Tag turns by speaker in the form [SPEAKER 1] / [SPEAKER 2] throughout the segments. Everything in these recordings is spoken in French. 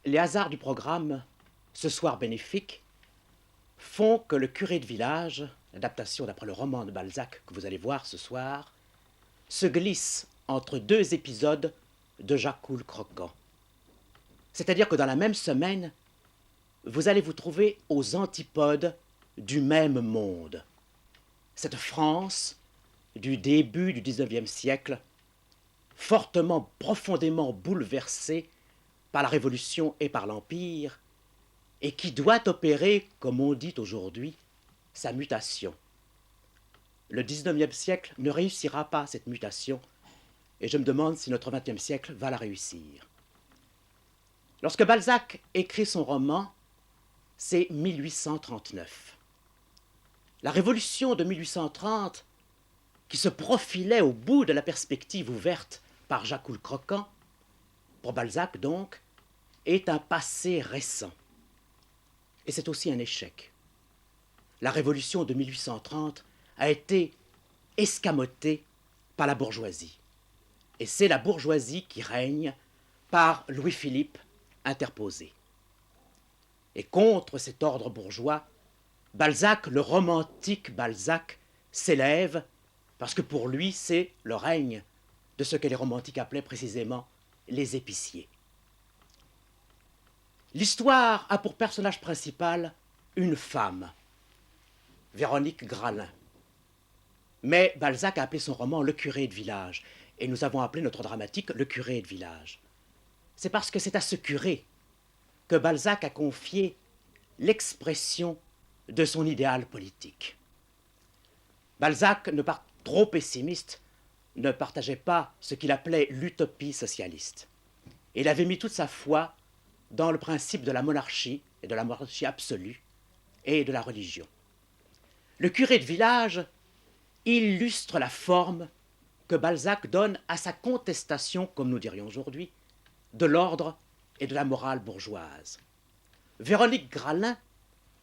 [SPEAKER 1] Les hasards du programme, ce soir bénéfique, font que le curé de village, adaptation d'après le roman de Balzac que vous allez voir ce soir, se glisse entre deux épisodes de Jacques le Croquant. C'est-à-dire que dans la même semaine, vous allez vous trouver aux antipodes du même monde. Cette France du début du XIXe siècle, fortement, profondément bouleversée par la Révolution et par l'Empire, et qui doit opérer, comme on dit aujourd'hui, sa mutation. Le XIXe siècle ne réussira pas cette mutation, et je me demande si notre XXe siècle va la réussir. Lorsque Balzac écrit son roman, c'est 1839. La Révolution de 1830, qui se profilait au bout de la perspective ouverte par Jacques le Croquant, pour Balzac donc, est un passé récent. Et c'est aussi un échec. La Révolution de 1830 a été escamotée par la bourgeoisie. Et c'est la bourgeoisie qui règne par Louis-Philippe interposé. Et contre cet ordre bourgeois, Balzac, le romantique Balzac, s'élève parce que pour lui, c'est le règne de ce que les romantiques appelaient précisément les épiciers. L'histoire a pour personnage principal une femme, Véronique Gralin. Mais Balzac a appelé son roman Le curé de village, et nous avons appelé notre dramatique Le curé de village. C'est parce que c'est à ce curé que Balzac a confié l'expression de son idéal politique. Balzac, trop pessimiste, ne partageait pas ce qu'il appelait l'utopie socialiste. Il avait mis toute sa foi dans le principe de la monarchie, et de la monarchie absolue, et de la religion. Le curé de village illustre la forme que Balzac donne à sa contestation, comme nous dirions aujourd'hui, de l'ordre et de la morale bourgeoise. Véronique Gralin,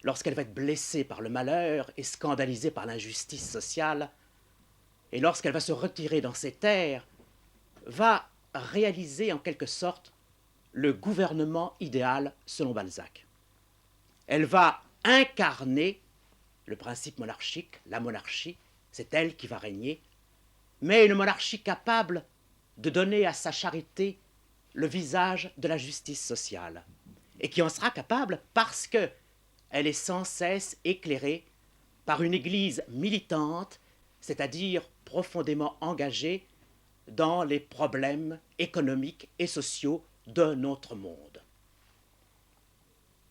[SPEAKER 1] lorsqu'elle va être blessée par le malheur et scandalisée par l'injustice sociale, et lorsqu'elle va se retirer dans ses terres, va réaliser en quelque sorte le gouvernement idéal selon Balzac. Elle va incarner le principe monarchique, la monarchie, c'est elle qui va régner, mais une monarchie capable de donner à sa charité le visage de la justice sociale, et qui en sera capable parce qu'elle est sans cesse éclairée par une Église militante, c'est-à-dire profondément engagée dans les problèmes économiques et sociaux de notre monde.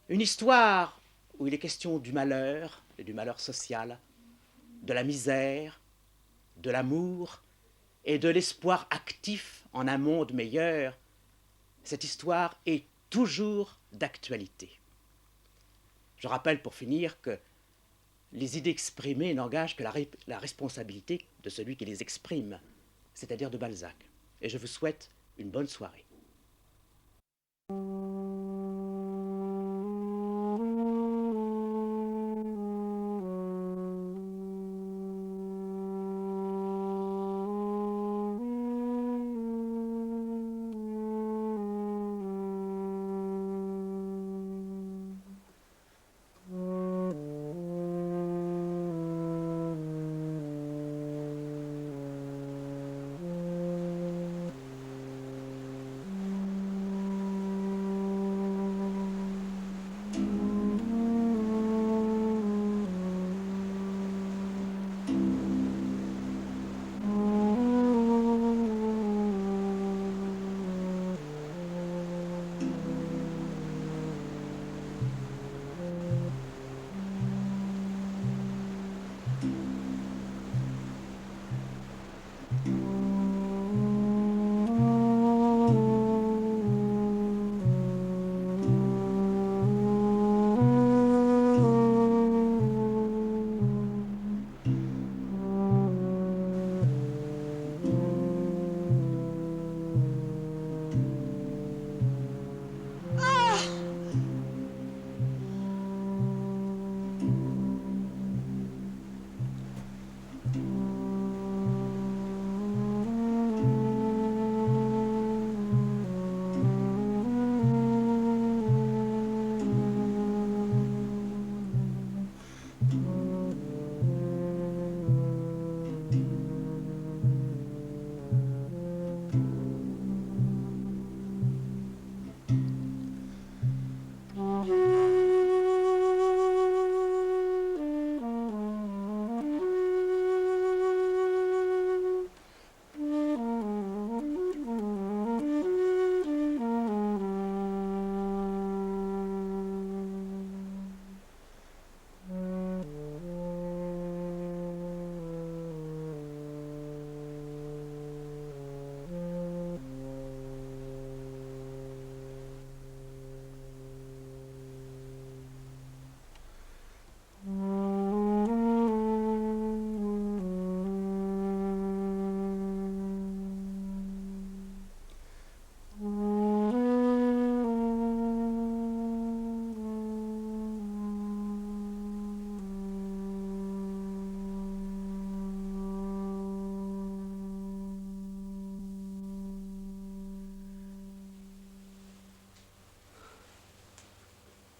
[SPEAKER 1] Une histoire où il est question du malheur et du malheur social, de la misère, de l'amour et de l'espoir actif en un monde meilleur. Cette histoire est toujours d'actualité. Je rappelle pour finir que les idées exprimées n'engagent que la responsabilité de celui qui les exprime, c'est-à-dire de Balzac. Et je vous souhaite une bonne soirée.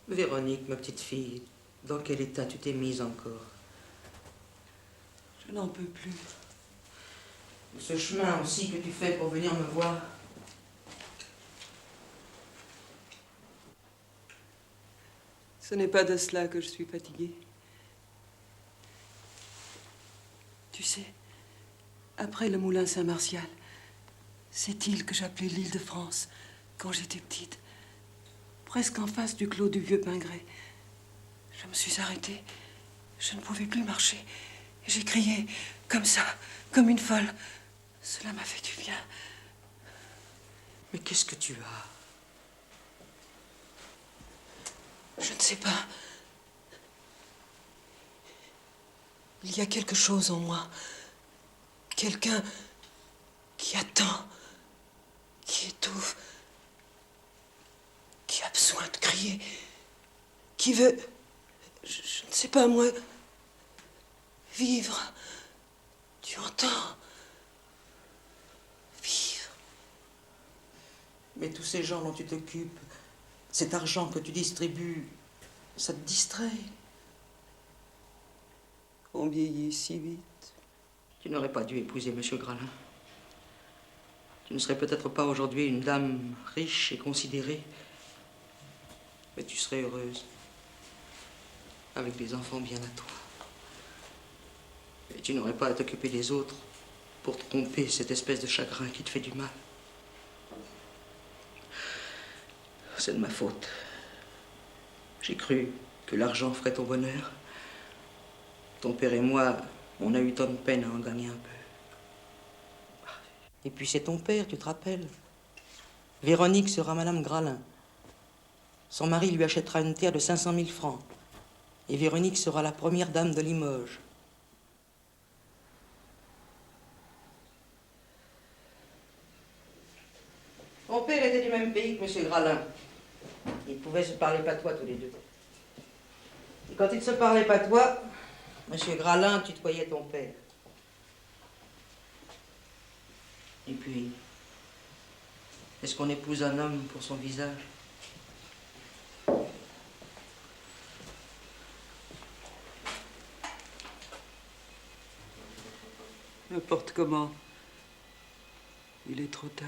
[SPEAKER 2] Véronique, ma petite fille, dans quel état tu t'es mise encore?
[SPEAKER 3] Je n'en peux plus.
[SPEAKER 2] Ce chemin aussi que tu fais pour venir me voir.
[SPEAKER 3] Ce n'est pas de cela que je suis fatiguée. Tu sais, après le moulin Saint-Martial, cette île que j'appelais l'île de France, quand j'étais petite, presque en face du clos du Vieux Pingret, je me suis arrêtée. Je ne pouvais plus marcher. Et j'ai crié, comme ça, comme une folle. Cela m'a fait du bien.
[SPEAKER 2] Mais qu'est-ce que tu as?
[SPEAKER 3] Je ne sais pas. Il y a quelque chose en moi. Quelqu'un qui attend, qui étouffe, qui a besoin de crier, qui veut, je ne sais pas moi, vivre. Tu entends? Vivre.
[SPEAKER 2] Mais tous ces gens dont tu t'occupes, cet argent que tu distribues, ça te distrait.
[SPEAKER 3] On vieillit si vite.
[SPEAKER 2] Tu n'aurais pas dû épouser Monsieur Gralin. Tu ne serais peut-être pas aujourd'hui une dame riche et considérée, mais tu serais heureuse, avec des enfants bien à toi. Et tu n'aurais pas à t'occuper des autres pour tromper cette espèce de chagrin qui te fait du mal. C'est de ma faute. J'ai cru que l'argent ferait ton bonheur. Ton père et moi, on a eu tant de peine à en gagner un peu. Et puis c'est ton père, tu te rappelles? Véronique sera Madame Gralin. Son mari lui achètera une terre de 500 000 francs. Et Véronique sera la première dame de Limoges. Mon père était du même pays que Monsieur Gralin. Ils pouvaient se parler patois tous les deux. Et quand ils se parlaient patois, Monsieur Gralin tutoyait ton père. Et puis, est-ce qu'on épouse un homme pour son visage?
[SPEAKER 3] N'importe comment. Il est trop tard.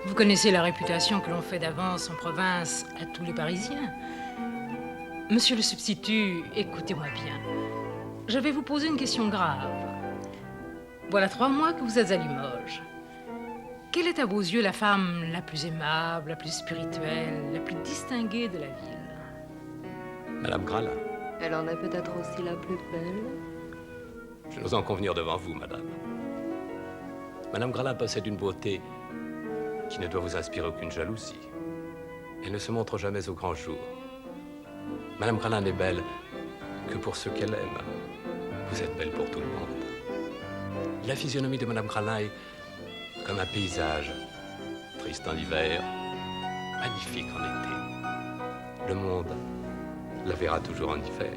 [SPEAKER 4] Vous connaissez la réputation que l'on fait d'avance en province à tous les Parisiens. Monsieur le substitut, écoutez-moi bien. Je vais vous poser une question grave. Voilà 3 mois que vous êtes à Limoges. Quelle est à vos yeux la femme la plus aimable, la plus spirituelle, la plus distinguée de la ville?
[SPEAKER 5] Madame Gralin.
[SPEAKER 6] Elle en est peut-être aussi la plus belle.
[SPEAKER 5] Je n'ose en convenir devant vous, madame. Madame Gralin possède une beauté qui ne doit vous inspirer aucune jalousie. Elle ne se montre jamais au grand jour. Madame Gralin n'est belle que pour ceux qu'elle aime. Vous êtes belle pour tout le monde. La physionomie de Madame Gralin est comme un paysage, triste en hiver, magnifique en été. Le monde la verra toujours en hiver.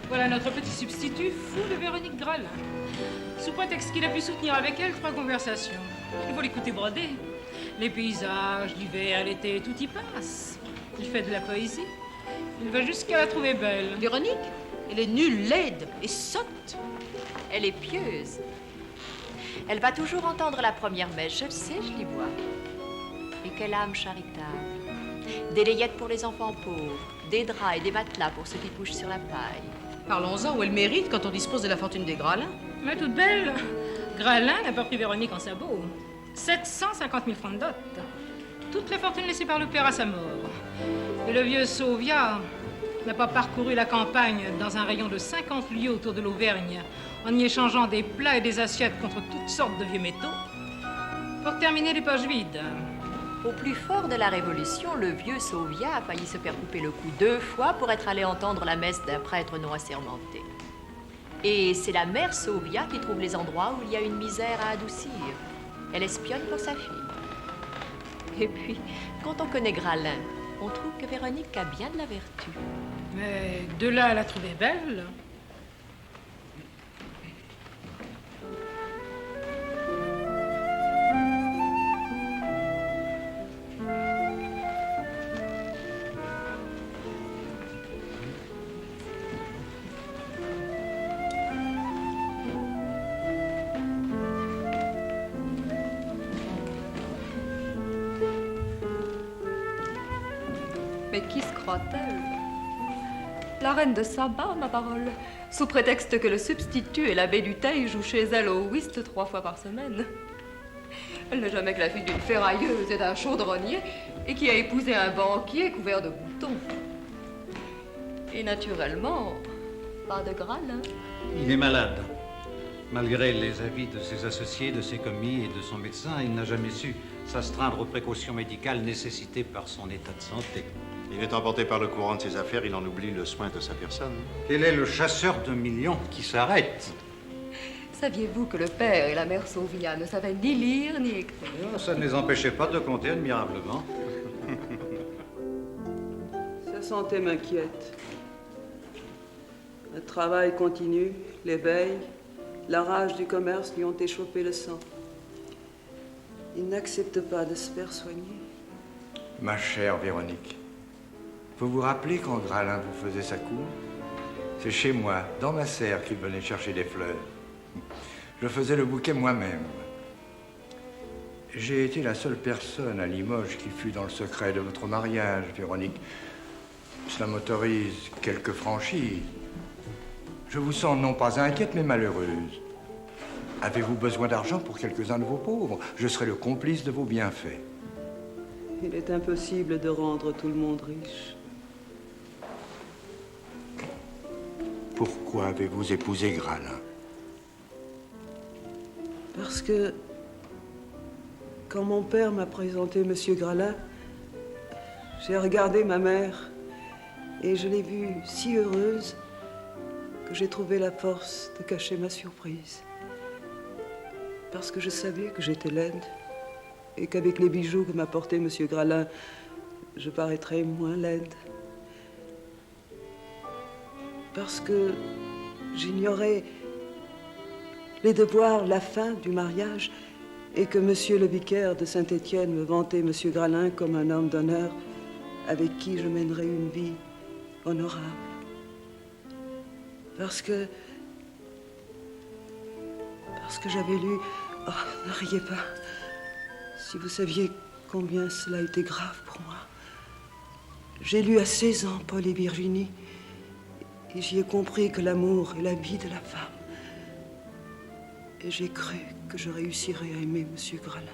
[SPEAKER 4] Voilà notre petit substitut fou de Véronique Gralin. Sous prétexte qu'il a pu soutenir avec elle 3 conversations. Il faut l'écouter broder. Les paysages, l'hiver, l'été, tout y passe. Il fait de la poésie. Il va jusqu'à la trouver belle.
[SPEAKER 6] Véronique?
[SPEAKER 7] Elle est nulle, laide et sotte.
[SPEAKER 8] Elle est pieuse. Elle va toujours entendre la première messe, je le sais, je l'y vois. Et quelle âme charitable. Des layettes pour les enfants pauvres, des draps et des matelas pour ceux qui couchent sur la paille.
[SPEAKER 7] Parlons-en où elle mérite quand on dispose de la fortune des Gralin.
[SPEAKER 4] Mais toute belle, Gralin n'a pas pris Véronique en sabot. 750 000 francs de dot. Toute la fortune laissée par le père à sa mort. Et le vieux Sauvia n'a pas parcouru la campagne dans un rayon de 50 lieues autour de l'Auvergne en y échangeant des plats et des assiettes contre toutes sortes de vieux métaux pour terminer les poches vides.
[SPEAKER 8] Au plus fort de la Révolution, le vieux Sauvia a failli se faire couper le cou 2 fois pour être allé entendre la messe d'un prêtre non assermenté. Et c'est la mère Sauvia qui trouve les endroits où il y a une misère à adoucir. Elle espionne pour sa fille. Et puis, quand on connaît Gralin, on trouve que Véronique a bien de la vertu.
[SPEAKER 4] Mais de là à la trouver belle.
[SPEAKER 6] Mais qui se croit-elle? La reine de Saba, ma parole, sous prétexte que le substitut et l'abbé du Teil jouent chez elle au whist 3 fois par semaine. Elle n'est jamais que la fille d'une ferrailleuse et d'un chaudronnier et qui a épousé un banquier couvert de boutons. Et naturellement, pas de Gralin.
[SPEAKER 9] Il est malade. Malgré les avis de ses associés, de ses commis et de son médecin, il n'a jamais su s'astreindre aux précautions médicales nécessitées par son état de santé.
[SPEAKER 10] Il est emporté par le courant de ses affaires, il en oublie le soin de sa personne.
[SPEAKER 9] Quel est le chasseur de millions qui s'arrête?
[SPEAKER 6] Saviez-vous que le père et la mère Sauvia ne savaient ni lire ni écrire?
[SPEAKER 9] Ça ne les empêchait pas de compter admirablement.
[SPEAKER 3] Sa santé m'inquiète. Le travail continue, les veilles, la rage du commerce lui ont échauffé le sang. Il n'accepte pas de se faire soigner.
[SPEAKER 11] Ma chère Véronique, vous vous rappelez quand Gralin vous faisait sa cour? C'est chez moi, dans ma serre, qu'il venait chercher des fleurs. Je faisais le bouquet moi-même. J'ai été la seule personne à Limoges qui fut dans le secret de votre mariage, Véronique. Cela m'autorise quelques franchises. Je vous sens non pas inquiète, mais malheureuse. Avez-vous besoin d'argent pour quelques-uns de vos pauvres? Je serai le complice de vos bienfaits.
[SPEAKER 3] Il est impossible de rendre tout le monde riche.
[SPEAKER 11] Pourquoi avez-vous épousé Gralin?
[SPEAKER 3] Parce que, quand mon père m'a présenté Monsieur Gralin, j'ai regardé ma mère et je l'ai vue si heureuse que j'ai trouvé la force de cacher ma surprise. Parce que je savais que j'étais laide et qu'avec les bijoux que m'apportait Monsieur Gralin, je paraîtrais moins laide. Parce que j'ignorais les devoirs, la fin du mariage, et que Monsieur le vicaire de Saint-Étienne me vantait Monsieur Gralin comme un homme d'honneur avec qui je mènerais une vie honorable. Parce que j'avais lu... Oh, ne riez pas. Si vous saviez combien cela était grave pour moi. J'ai lu à 16 ans Paul et Virginie, et j'y ai compris que l'amour est la vie de la femme. Et j'ai cru que je réussirais à aimer Monsieur Gralin.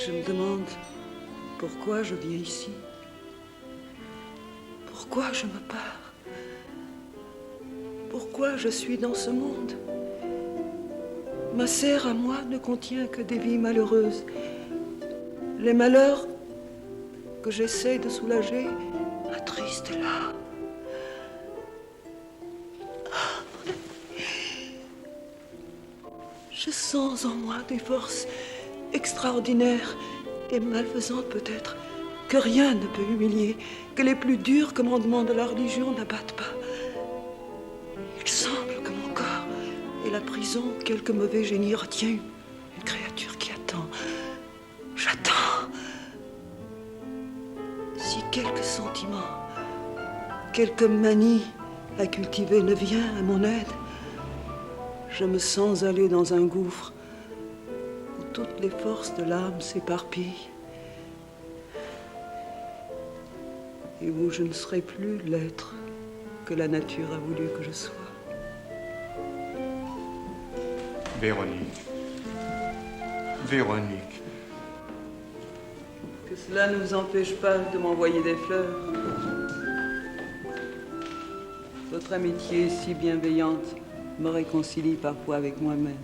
[SPEAKER 3] Je me demande pourquoi je viens ici. Pourquoi je me pars? Pourquoi je suis dans ce monde? Ma serre à moi ne contient que des vies malheureuses. Les malheurs que j'essaie de soulager m'attristent là. Je sens en moi des forces extraordinaires et malfaisantes peut-être, que rien ne peut humilier, que les plus durs commandements de la religion n'abattent pas. Il semble que mon corps Et la prison, quelque mauvais génie retient une créature qui attend. J'attends. Si quelque sentiment, quelque manie à cultiver ne vient à mon aide, je me sens aller dans un gouffre où toutes les forces de l'âme s'éparpillent et où je ne serai plus l'être que la nature a voulu que je sois.
[SPEAKER 11] Véronique. Véronique.
[SPEAKER 3] Que cela ne vous empêche pas de m'envoyer des fleurs. Votre amitié si bienveillante me réconcilie parfois avec moi-même.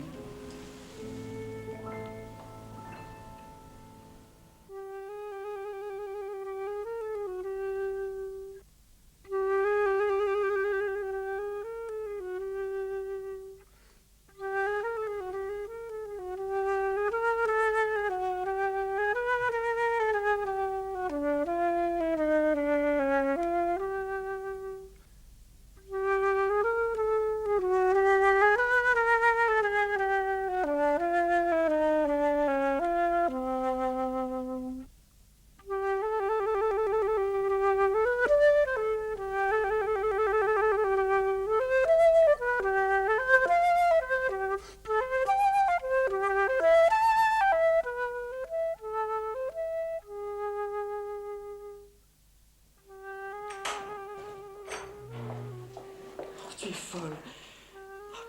[SPEAKER 2] Tu es folle.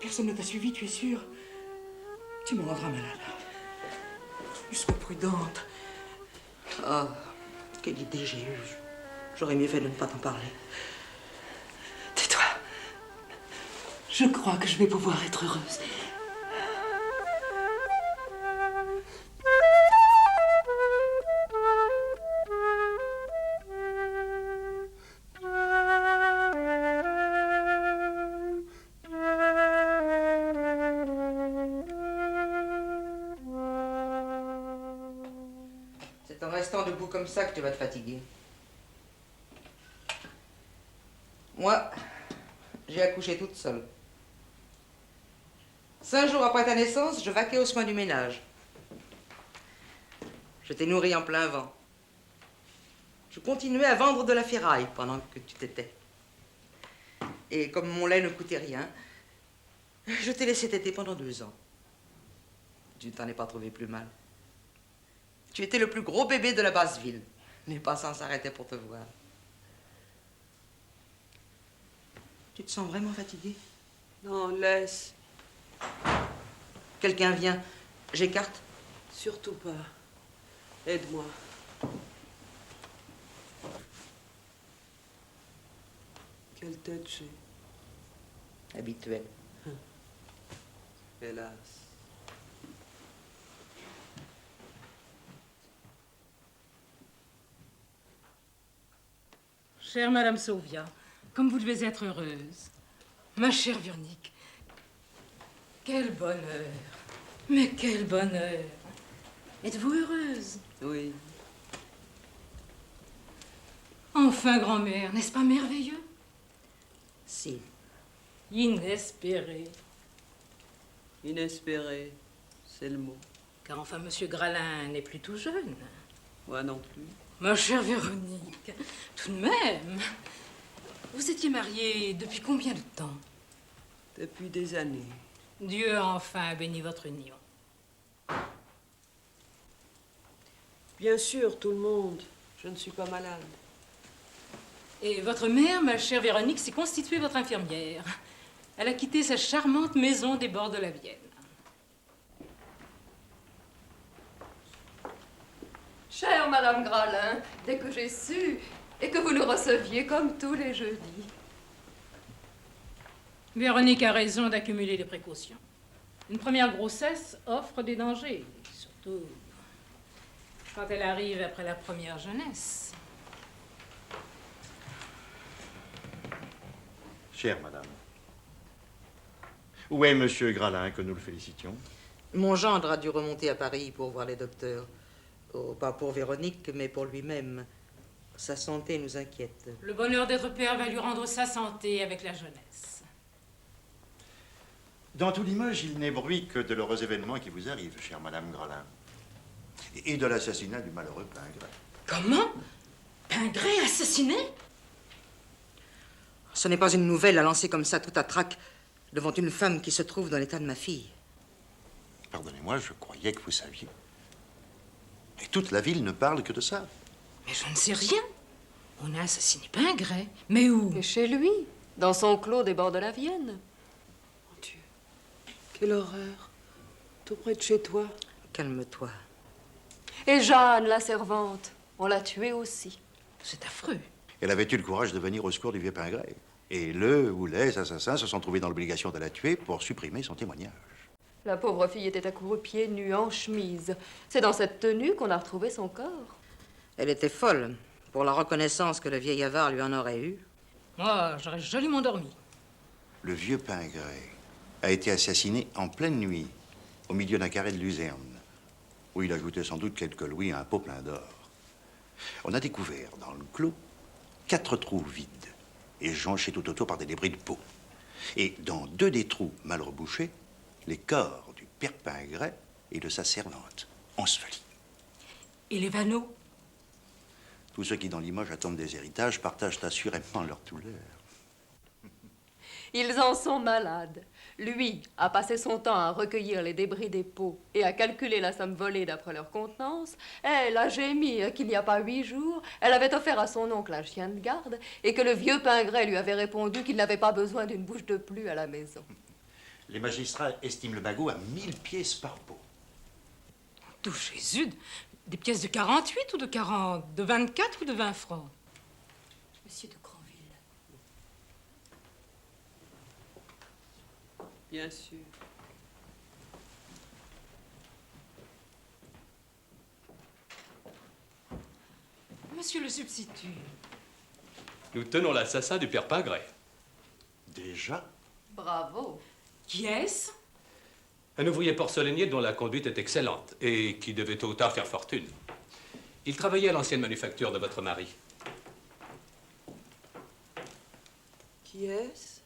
[SPEAKER 2] Personne ne t'a suivi, tu es sûre? Tu me rendras malade. Sois prudente. Oh, quelle idée j'ai eue. J'aurais mieux fait de ne pas t'en parler. Tais-toi. Je crois que je vais pouvoir être heureuse. C'est en restant debout comme ça que tu vas te fatiguer. Moi, j'ai accouché toute seule. 5 jours après ta naissance, je vaquais aux soins du ménage. Je t'ai nourri en plein vent. Je continuais à vendre de la ferraille pendant que tu t'étais. Et comme mon lait ne coûtait rien, je t'ai laissé téter pendant 2 ans. Tu ne t'en es pas trouvé plus mal. Tu étais le plus gros bébé de la basse ville. Les passants s'arrêtaient pour te voir. Tu te sens vraiment fatiguée?
[SPEAKER 3] Non, laisse.
[SPEAKER 2] Quelqu'un vient. J'écarte?
[SPEAKER 3] Surtout pas. Aide-moi. Quelle tête j'ai?
[SPEAKER 2] Habituel.
[SPEAKER 3] Hélas.
[SPEAKER 4] Chère Madame Sauvia, comme vous devez être heureuse. Ma chère Véronique, quel bonheur. Mais quel bonheur. Êtes-vous heureuse?
[SPEAKER 3] Oui.
[SPEAKER 4] Enfin, grand-mère, n'est-ce pas merveilleux?
[SPEAKER 2] Si.
[SPEAKER 4] Inespéré.
[SPEAKER 3] Inespéré, c'est le mot.
[SPEAKER 4] Car enfin, Monsieur Gralin n'est plus tout jeune.
[SPEAKER 3] Moi non plus.
[SPEAKER 4] Ma chère Véronique, tout de même. Vous étiez mariée depuis combien de temps?
[SPEAKER 3] Depuis des années.
[SPEAKER 4] Dieu a enfin béni votre union.
[SPEAKER 3] Bien sûr, tout le monde. Je ne suis pas malade.
[SPEAKER 4] Et votre mère, ma chère Véronique, s'est constituée votre infirmière. Elle a quitté sa charmante maison des bords de la Vienne.
[SPEAKER 6] Chère Madame Gralin, dès que j'ai su et que vous nous receviez comme tous les jeudis.
[SPEAKER 4] Véronique a raison d'accumuler des précautions. Une première grossesse offre des dangers, surtout quand elle arrive après la première jeunesse.
[SPEAKER 10] Chère madame, où est monsieur Gralin, que nous le félicitions?
[SPEAKER 2] Mon gendre a dû remonter à Paris pour voir les docteurs. Oh, pas pour Véronique, mais pour lui-même. Sa santé nous inquiète.
[SPEAKER 4] Le bonheur d'être père va lui rendre sa santé avec la jeunesse.
[SPEAKER 10] Dans tout Limoges, il n'est bruit que de l'heureux événement qui vous arrive, chère Madame Gralin. Et de l'assassinat du malheureux Pingret.
[SPEAKER 7] Comment? Pingret assassiné?
[SPEAKER 2] Ce n'est pas une nouvelle à lancer comme ça tout à trac devant une femme qui se trouve dans l'état de ma fille.
[SPEAKER 10] Pardonnez-moi, je croyais que vous saviez. Et toute la ville ne parle que de ça.
[SPEAKER 4] Mais je ne sais rien. On a assassiné Pingret. Mais où?
[SPEAKER 6] Et chez lui, dans son clos des bords de la Vienne.
[SPEAKER 3] Mon Dieu, quelle horreur. Tout près de chez toi.
[SPEAKER 2] Calme-toi.
[SPEAKER 6] Et Jeanne, la servante, on l'a tuée aussi.
[SPEAKER 4] C'est affreux.
[SPEAKER 10] Elle avait eu le courage de venir au secours du vieux Pingret. Et le ou les assassins se sont trouvés dans l'obligation de la tuer pour supprimer son témoignage.
[SPEAKER 6] La pauvre fille était accourue pieds nus, en chemise. C'est dans cette tenue qu'on a retrouvé son corps.
[SPEAKER 2] Elle était folle pour la reconnaissance que le vieil avare lui en aurait eue.
[SPEAKER 4] Moi, j'aurais joliment dormi.
[SPEAKER 10] Le vieux Pingret a été assassiné en pleine nuit, au milieu d'un carré de luzerne, où il ajoutait sans doute quelques louis à un pot plein d'or. On a découvert dans le clos 4 trous vides et jonchés tout autour par des débris de peau. Et dans 2 des trous mal rebouchés, les corps du père Pingret et de sa servante, ensevelis.
[SPEAKER 4] Et les vanneaux?
[SPEAKER 10] Tous ceux qui, dans Limoges, attendent des héritages partagent assurément leur douleur.
[SPEAKER 6] Ils en sont malades. Lui a passé son temps à recueillir les débris des pots et à calculer la somme volée d'après leur contenance. Elle a gémi qu'il n'y a pas 8 jours, elle avait offert à son oncle un chien de garde et que le vieux Pingret lui avait répondu qu'il n'avait pas besoin d'une bouche de plus à la maison.
[SPEAKER 10] Les magistrats estiment le bagot à 1000 pièces par pot.
[SPEAKER 4] Tout Jésus, des pièces de 48 ou de 40, de 24 ou de 20 francs?
[SPEAKER 3] Monsieur de Granville. Bien sûr.
[SPEAKER 4] Monsieur le substitut.
[SPEAKER 5] Nous tenons l'assassin du père Pingret.
[SPEAKER 10] Déjà?
[SPEAKER 6] Bravo.
[SPEAKER 4] Qui est-ce?
[SPEAKER 5] Un ouvrier porcelainier dont la conduite est excellente et qui devait tôt ou tard faire fortune. Il travaillait à l'ancienne manufacture de votre mari.
[SPEAKER 3] Qui est-ce?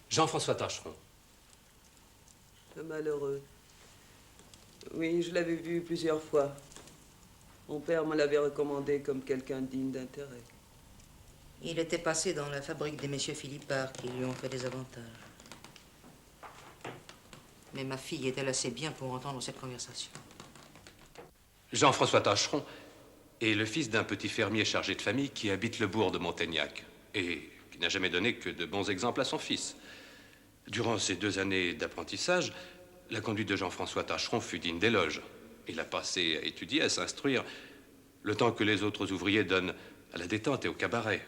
[SPEAKER 5] Jean-François Tacheron.
[SPEAKER 3] Le malheureux. Oui, je l'avais vu plusieurs fois. Mon père me l'avait recommandé comme quelqu'un digne d'intérêt.
[SPEAKER 2] Il était passé dans la fabrique des messieurs Philippard qui lui ont fait des avantages. Mais ma fille est-elle assez bien pour entendre cette conversation?
[SPEAKER 5] Jean-François Tacheron est le fils d'un petit fermier chargé de famille qui habite le bourg de Montaignac et qui n'a jamais donné que de bons exemples à son fils. Durant ces 2 années d'apprentissage, la conduite de Jean-François Tacheron fut digne d'éloge. Il a passé à étudier, à s'instruire, le temps que les autres ouvriers donnent à la détente et au cabaret.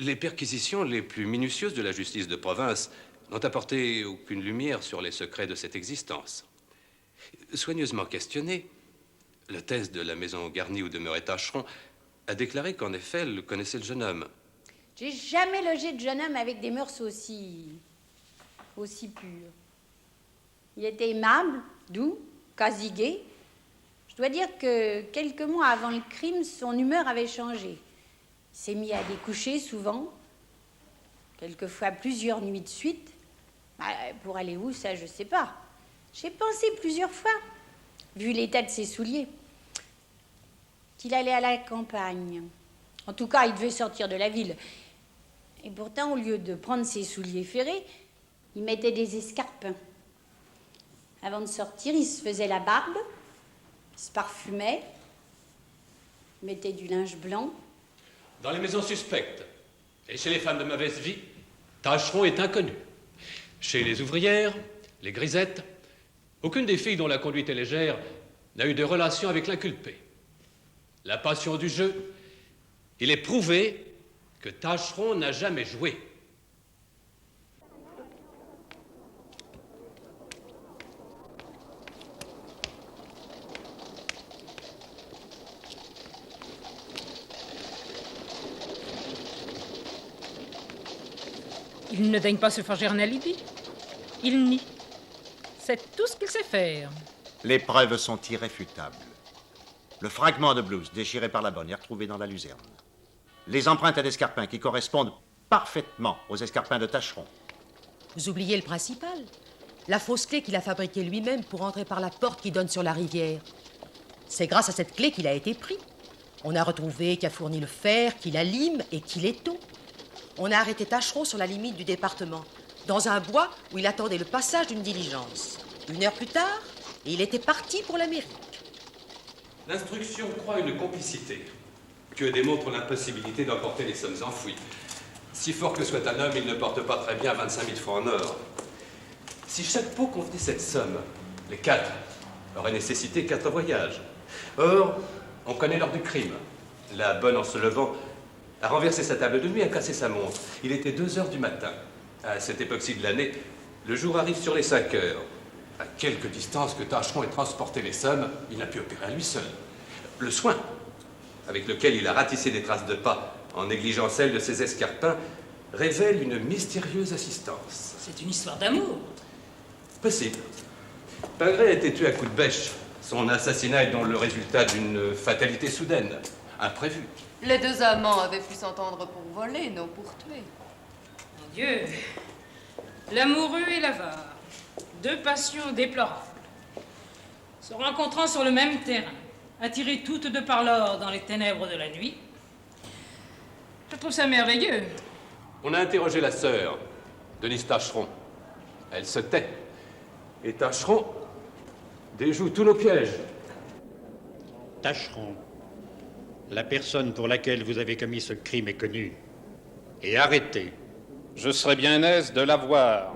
[SPEAKER 5] Les perquisitions les plus minutieuses de la justice de province n'ont apporté aucune lumière sur les secrets de cette existence. Soigneusement questionné, l'hôtesse de la maison garnie où demeurait Tacheron a déclaré qu'en effet, elle connaissait le jeune homme.
[SPEAKER 12] J'ai jamais logé de jeune homme avec des mœurs aussi pures. Il était aimable, doux, quasi gai. Je dois dire que quelques mois avant le crime, son humeur avait changé. Il s'est mis à découcher souvent, quelquefois plusieurs nuits de suite. Pour aller où, ça, je sais pas. J'ai pensé plusieurs fois, vu l'état de ses souliers, qu'il allait à la campagne. En tout cas, il devait sortir de la ville. Et pourtant, au lieu de prendre ses souliers ferrés, il mettait des escarpins. Avant de sortir, il se faisait la barbe, il se parfumait, il mettait du linge blanc.
[SPEAKER 5] Dans les maisons suspectes et chez les femmes de mauvaise vie, Tacheron est inconnu. Chez les ouvrières, les grisettes, aucune des filles dont la conduite est légère n'a eu de relation avec l'inculpé. La passion du jeu, il est prouvé que Tacheron n'a jamais joué.
[SPEAKER 4] Il ne daigne pas se forger un alibi. Il nie. C'est tout ce qu'il sait faire.
[SPEAKER 10] Les preuves sont irréfutables. Le fragment de blouse déchiré par la bonne est retrouvé dans la luzerne. Les empreintes à l'escarpin qui correspondent parfaitement aux escarpins de Tacheron.
[SPEAKER 13] Vous oubliez le principal. La fausse clé qu'il a fabriquée lui-même pour entrer par la porte qui donne sur la rivière. C'est grâce à cette clé qu'il a été pris. On a retrouvé qui a fourni le fer, qui la lime et qui l'étau. On a arrêté Taschereau sur la limite du département, dans un bois où il attendait le passage d'une diligence. 1 heure plus tard, il était parti pour l'Amérique.
[SPEAKER 5] L'instruction croit une complicité que démontre l'impossibilité d'emporter les sommes enfouies. Si fort que soit un homme, il ne porte pas très bien 25 000 francs en or. Si chaque pot contenait cette somme, les 4 auraient nécessité 4 voyages. Or, on connaît l'heure du crime. La bonne, en se levant, a renversé sa table de nuit et a cassé sa montre. Il était 2 heures du matin. À cette époque-ci de l'année, le jour arrive sur les 5 heures. À quelque distance que Tascheron ait transporté les sommes, il n'a pu opérer à lui seul. Le soin avec lequel il a ratissé des traces de pas en négligeant celles de ses escarpins révèle une mystérieuse assistance.
[SPEAKER 4] C'est une histoire d'amour.
[SPEAKER 5] Possible. Pingré a été tué à coups de bêche. Son assassinat est donc le résultat d'une fatalité soudaine, imprévue.
[SPEAKER 6] Les 2 amants avaient pu s'entendre pour voler, non pour tuer.
[SPEAKER 4] Mon Dieu, l'amoureux et l'avare, 2 passions déplorables, se rencontrant sur le même terrain, attirées toutes 2 par l'or dans les ténèbres de la nuit. Je trouve ça merveilleux.
[SPEAKER 5] On a interrogé la sœur, Denise Tascheron. Elle se tait. Et Tascheron déjoue tous nos pièges.
[SPEAKER 9] Tascheron, la personne pour laquelle vous avez commis ce crime est connue et arrêtée.
[SPEAKER 14] Je serais bien aise de la voir.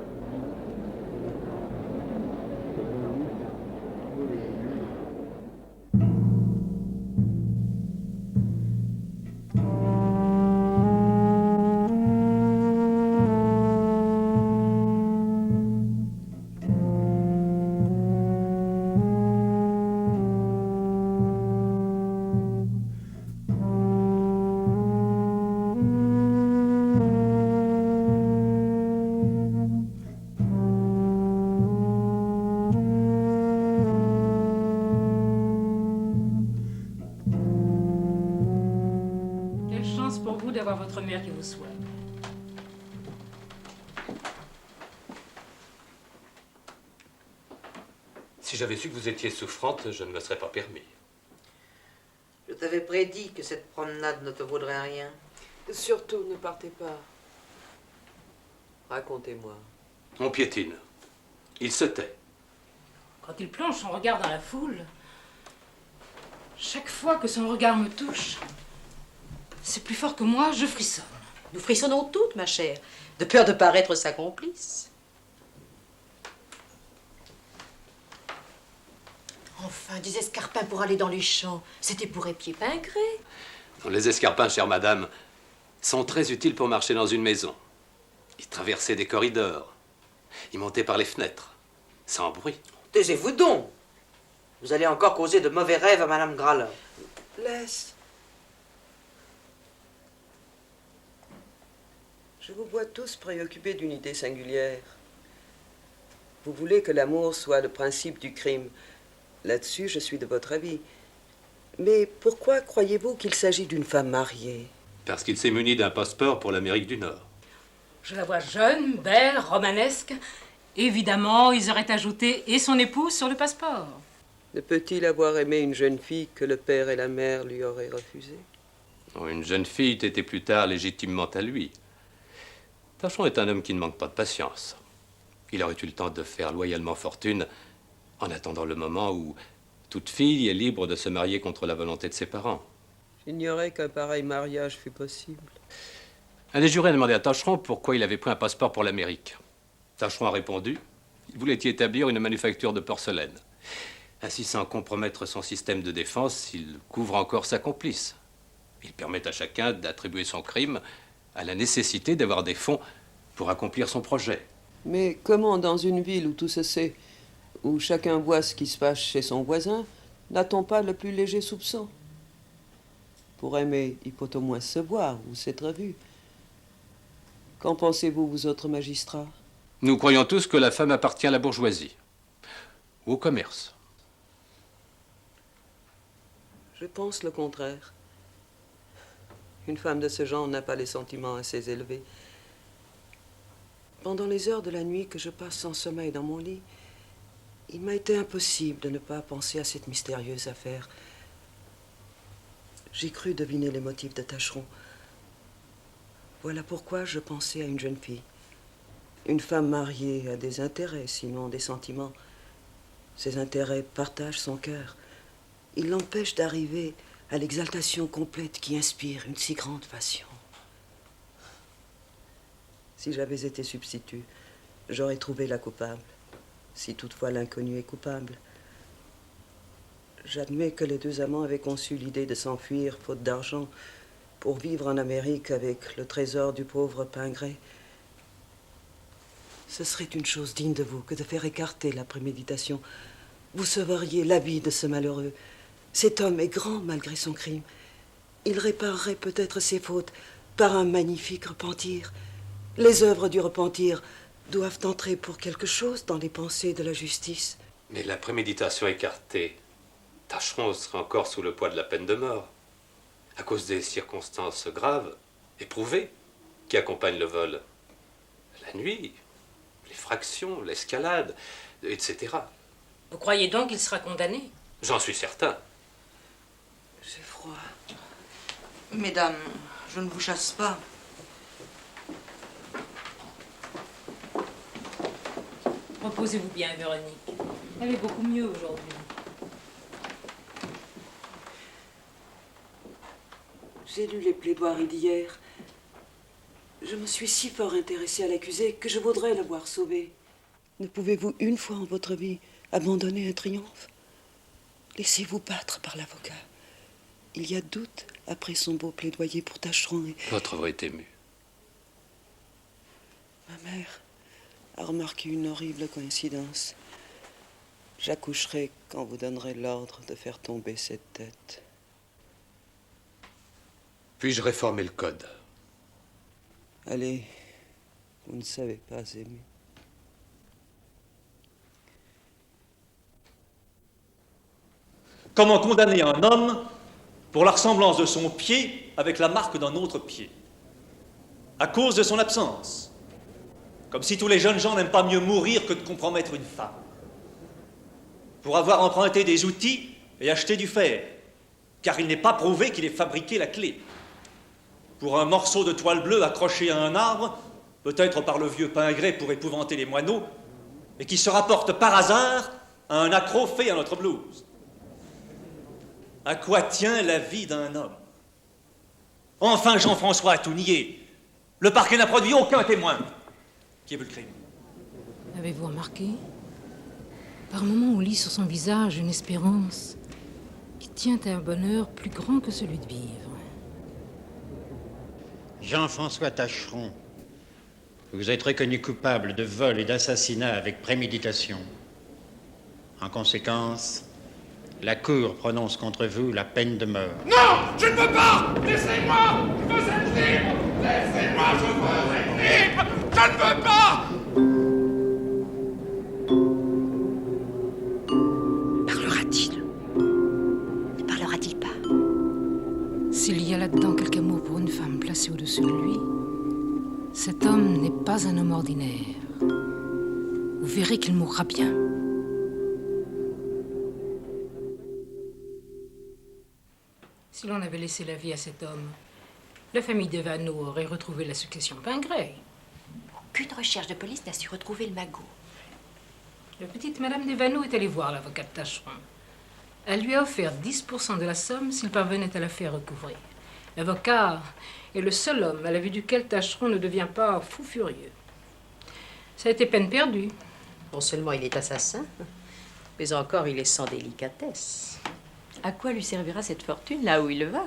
[SPEAKER 4] D'avoir votre mère qui vous soigne.
[SPEAKER 5] Si j'avais su que vous étiez souffrante, je ne me serais pas permis.
[SPEAKER 2] Je t'avais prédit que cette promenade ne te vaudrait rien.
[SPEAKER 3] Surtout, ne partez pas. Racontez-moi.
[SPEAKER 5] On piétine. Il se tait.
[SPEAKER 4] Quand il plonge son regard dans la foule, chaque fois que son regard me touche, c'est plus fort que moi, je frissonne.
[SPEAKER 13] Nous frissonnons toutes, ma chère, de peur de paraître sa complice. Enfin, des escarpins pour aller dans les champs, c'était pour épier Pingré.
[SPEAKER 5] Les escarpins, chère madame, sont très utiles pour marcher dans une maison. Ils traversaient des corridors. Ils montaient par les fenêtres, sans bruit.
[SPEAKER 2] Taisez-vous donc. Vous allez encore causer de mauvais rêves à Madame Gralin.
[SPEAKER 3] Laisse. Je vous vois tous préoccupés d'une idée singulière. Vous voulez que l'amour soit le principe du crime. Là-dessus, je suis de votre avis. Mais pourquoi croyez-vous qu'il s'agit d'une femme mariée?
[SPEAKER 5] Parce qu'il s'est muni d'un passeport pour l'Amérique du Nord.
[SPEAKER 4] Je la vois jeune, belle, romanesque. Évidemment, ils auraient ajouté et son épouse sur le passeport.
[SPEAKER 3] Ne peut-il avoir aimé une jeune fille que le père et la mère lui auraient refusée?
[SPEAKER 5] Une jeune fille était plus tard légitimement à lui. Tascheron est un homme qui ne manque pas de patience. Il aurait eu le temps de faire loyalement fortune en attendant le moment où toute fille est libre de se marier contre la volonté de ses parents.
[SPEAKER 3] J'ignorais qu'un pareil mariage fût possible.
[SPEAKER 5] Un des jurés a demandé à Tascheron pourquoi il avait pris un passeport pour l'Amérique. Tascheron a répondu qu'il voulait y établir une manufacture de porcelaine. Ainsi, sans compromettre son système de défense, il couvre encore sa complice. Il permet à chacun d'attribuer son crime à la nécessité d'avoir des fonds pour accomplir son projet.
[SPEAKER 3] Mais comment, dans une ville où tout se sait, où chacun voit ce qui se passe chez son voisin, n'a-t-on pas le plus léger soupçon? Pour aimer, il faut au moins se voir ou s'être vu. Qu'en pensez-vous, vous autres magistrats?
[SPEAKER 5] Nous croyons tous que la femme appartient à la bourgeoisie, ou au commerce.
[SPEAKER 3] Je pense le contraire. Une femme de ce genre n'a pas les sentiments assez élevés. Pendant les heures de la nuit que je passe sans sommeil dans mon lit, il m'a été impossible de ne pas penser à cette mystérieuse affaire. J'ai cru deviner les motifs de Tascheron. Voilà pourquoi je pensais à une jeune fille. Une femme mariée a des intérêts, sinon des sentiments. Ses intérêts partagent son cœur. Ils l'empêchent d'arriver à l'exaltation complète qui inspire une si grande passion. Si j'avais été substitut, j'aurais trouvé la coupable. Si toutefois l'inconnu est coupable. J'admets que les deux amants avaient conçu l'idée de s'enfuir, faute d'argent, pour vivre en Amérique avec le trésor du pauvre Pingré. Ce serait une chose digne de vous que de faire écarter la préméditation. Vous sauveriez la vie de ce malheureux. Cet homme est grand malgré son crime. Il réparerait peut-être ses fautes par un magnifique repentir. Les œuvres du repentir doivent entrer pour quelque chose dans les pensées de la justice.
[SPEAKER 5] Mais la préméditation écartée, Tascheron serait encore sous le poids de la peine de mort, à cause des circonstances graves, éprouvées, qui accompagnent le vol. La nuit, l'effraction, l'escalade, etc.
[SPEAKER 4] Vous croyez donc qu'il sera condamné?
[SPEAKER 5] J'en suis certain.
[SPEAKER 2] J'ai froid. Mesdames, je ne vous chasse pas.
[SPEAKER 4] Reposez-vous bien, Véronique. Elle est beaucoup mieux aujourd'hui.
[SPEAKER 3] J'ai lu les plaidoiries d'hier. Je me suis si fort intéressée à l'accusé que je voudrais le voir sauvé. Ne pouvez-vous une fois en votre vie abandonner un triomphe? Laissez-vous battre par l'avocat. Il y a doute après son beau plaidoyer pour Tascheron et...
[SPEAKER 5] Votre voix est émue.
[SPEAKER 3] Ma mère a remarqué une horrible coïncidence. J'accoucherai quand vous donnerez l'ordre de faire tomber cette tête.
[SPEAKER 5] Puis-je réformer le code?
[SPEAKER 3] Allez, vous ne savez pas aimer.
[SPEAKER 15] Comment condamner un homme pour la ressemblance de son pied avec la marque d'un autre pied? À cause de son absence. Comme si tous les jeunes gens n'aiment pas mieux mourir que de compromettre une femme. Pour avoir emprunté des outils et acheté du fer, car il n'est pas prouvé qu'il ait fabriqué la clé. Pour un morceau de toile bleue accroché à un arbre, peut-être par le vieux Pingré pour épouvanter les moineaux, et qui se rapporte par hasard à un accroc fait à notre blouse. À quoi tient la vie d'un homme? Enfin, Jean-François a tout nié. Le parquet n'a produit aucun témoin qui ait vu le crime.
[SPEAKER 4] Avez-vous remarqué? Par moments, on lit sur son visage une espérance qui tient à un bonheur plus grand que celui de vivre.
[SPEAKER 9] Jean-François Tascheron, vous êtes reconnu coupable de vol et d'assassinat avec préméditation. En conséquence, la Cour prononce contre vous la peine de mort.
[SPEAKER 16] Non, je ne veux pas! Laissez-moi! Je veux être libre! Laissez-moi, je veux être libre! Je ne veux pas!
[SPEAKER 12] Parlera-t-il? Ne parlera-t-il pas?
[SPEAKER 4] S'il y a là-dedans quelque amour pour une femme placée au-dessus de lui, cet homme n'est pas un homme ordinaire. Vous verrez qu'il mourra bien. Si l'on avait laissé la vie à cet homme, la famille Devano aurait retrouvé la succession Pingré.
[SPEAKER 8] Aucune recherche de police n'a su retrouver le magot.
[SPEAKER 4] La petite Madame Devano est allée voir l'avocat de Tascheron. Elle lui a offert 10% de la somme s'il parvenait à la faire recouvrir. L'avocat est le seul homme à la vue duquel Tascheron ne devient pas fou furieux. Ça a été peine perdue.
[SPEAKER 13] Non seulement il est assassin, mais encore il est sans délicatesse.
[SPEAKER 8] À quoi lui servira cette fortune là où il va?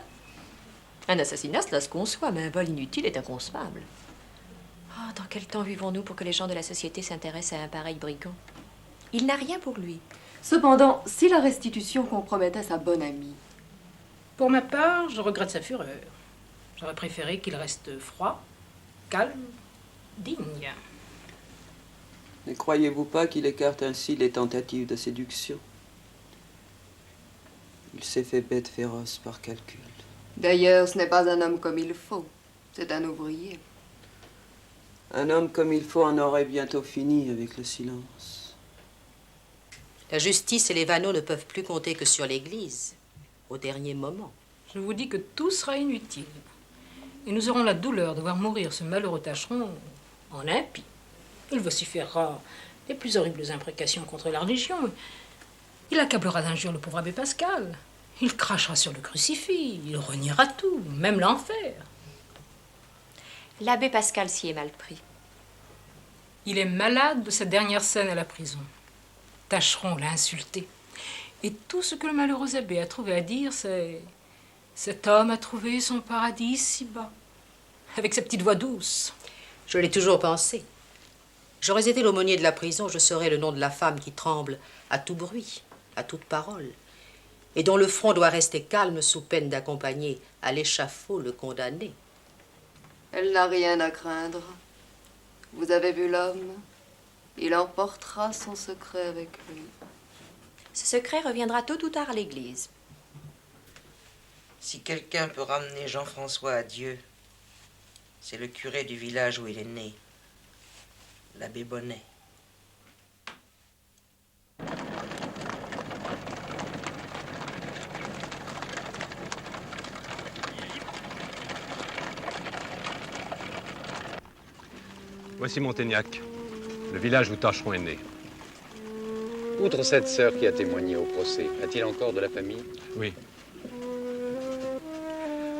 [SPEAKER 8] Un assassinat, cela se conçoit, mais un vol inutile est inconcevable. Oh, dans quel temps vivons-nous pour que les gens de la société s'intéressent à un pareil brigand? Il n'a rien pour lui.
[SPEAKER 6] Cependant, si la restitution compromettait sa bonne amie...
[SPEAKER 4] Pour ma part, je regrette sa fureur. J'aurais préféré qu'il reste froid, calme, digne.
[SPEAKER 3] Ne croyez-vous pas qu'il écarte ainsi les tentatives de séduction? Il s'est fait bête féroce par calcul.
[SPEAKER 6] D'ailleurs, ce n'est pas un homme comme il faut. C'est un ouvrier.
[SPEAKER 3] Un homme comme il faut en aurait bientôt fini avec le silence.
[SPEAKER 13] La justice et les vanneaux ne peuvent plus compter que sur l'Église, au dernier moment.
[SPEAKER 4] Je vous dis que tout sera inutile. Et nous aurons la douleur de voir mourir ce malheureux tâcheron en impie. Il vociférera les plus horribles imprécations contre la religion. Il accablera d'injures le pauvre abbé Pascal. Il crachera sur le crucifix. Il reniera tout, même l'enfer.
[SPEAKER 8] L'abbé Pascal s'y est mal pris.
[SPEAKER 4] Il est malade de cette dernière scène à la prison. Tâcheron l'a insulté. Et tout ce que le malheureux abbé a trouvé à dire, c'est... Cet homme a trouvé son paradis ici-bas, avec sa petite voix douce.
[SPEAKER 13] Je l'ai toujours pensé. J'aurais été l'aumônier de la prison, je saurais le nom de la femme qui tremble à tout bruit, à toute parole, et dont le front doit rester calme sous peine d'accompagner à l'échafaud le condamné.
[SPEAKER 6] Elle n'a rien à craindre. Vous avez vu l'homme? Il emportera son secret avec lui.
[SPEAKER 8] Ce secret reviendra tôt ou tard à l'église.
[SPEAKER 17] Si quelqu'un peut ramener Jean-François à Dieu, c'est le curé du village où il est né, l'abbé Bonnet.
[SPEAKER 5] Voici Montaignac, le village où Tâcheron est né.
[SPEAKER 18] Outre cette sœur qui a témoigné au procès, a-t-il encore de la famille?
[SPEAKER 5] Oui.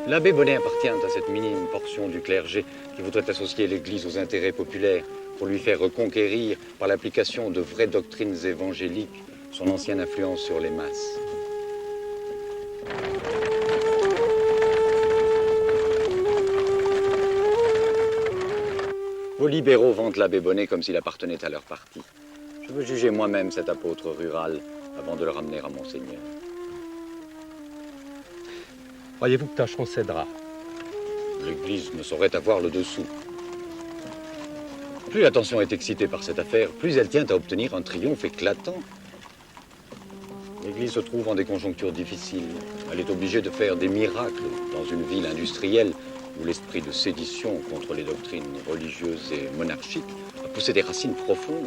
[SPEAKER 18] L'abbé Bonnet appartient à cette minime portion du clergé qui voudrait associer l'Église aux intérêts populaires pour lui faire reconquérir, par l'application de vraies doctrines évangéliques, son ancienne influence sur les masses. Vos libéraux vantent l'abbé Bonnet comme s'il appartenait à leur parti. Je veux juger moi-même cet apôtre rural avant de le ramener à Monseigneur.
[SPEAKER 5] Croyez-vous que Tâcheron cédera?
[SPEAKER 18] L'Église ne saurait avoir le dessous. Plus l'attention est excitée par cette affaire, plus elle tient à obtenir un triomphe éclatant. L'Église se trouve en des conjonctures difficiles. Elle est obligée de faire des miracles dans une ville industrielle où l'esprit de sédition contre les doctrines religieuses et monarchiques a poussé des racines profondes,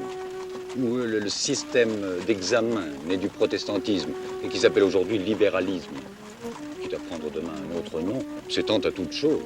[SPEAKER 18] où le système d'examen né du protestantisme et qui s'appelle aujourd'hui libéralisme, quitte à prendre demain un autre nom, s'étend à toute chose.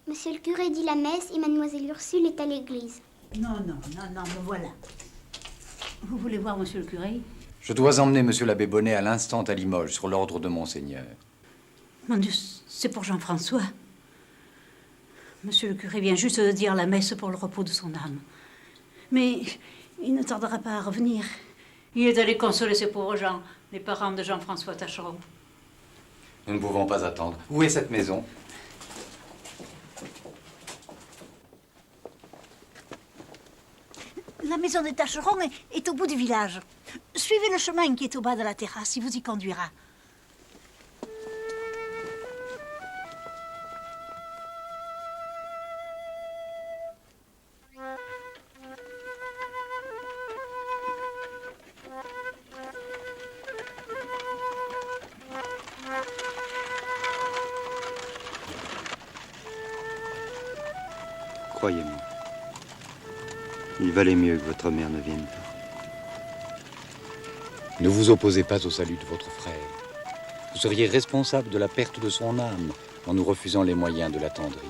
[SPEAKER 19] Monsieur le curé dit la messe et mademoiselle Ursule est à l'église.
[SPEAKER 20] Non, me voilà. Vous voulez voir monsieur le curé?
[SPEAKER 21] Je dois emmener monsieur l'abbé Bonnet à l'instant à Limoges, sur l'ordre de Monseigneur.
[SPEAKER 20] Mon Dieu, c'est pour Jean-François. Monsieur le curé vient juste de dire la messe pour le repos de son âme. Mais il ne tardera pas à revenir. Il est allé consoler ces pauvres gens, les parents de Jean-François Tâcheron.
[SPEAKER 21] Nous ne pouvons pas attendre. Où est cette maison?
[SPEAKER 20] La maison des Tâcherons est au bout du village. Suivez le chemin qui est au bas de la terrasse, il vous y conduira.
[SPEAKER 22] Croyez-moi, il valait mieux que votre mère ne vienne pas.
[SPEAKER 18] Ne vous opposez pas au salut de votre frère. Vous seriez responsable de la perte de son âme en nous refusant les moyens de l'attendrir.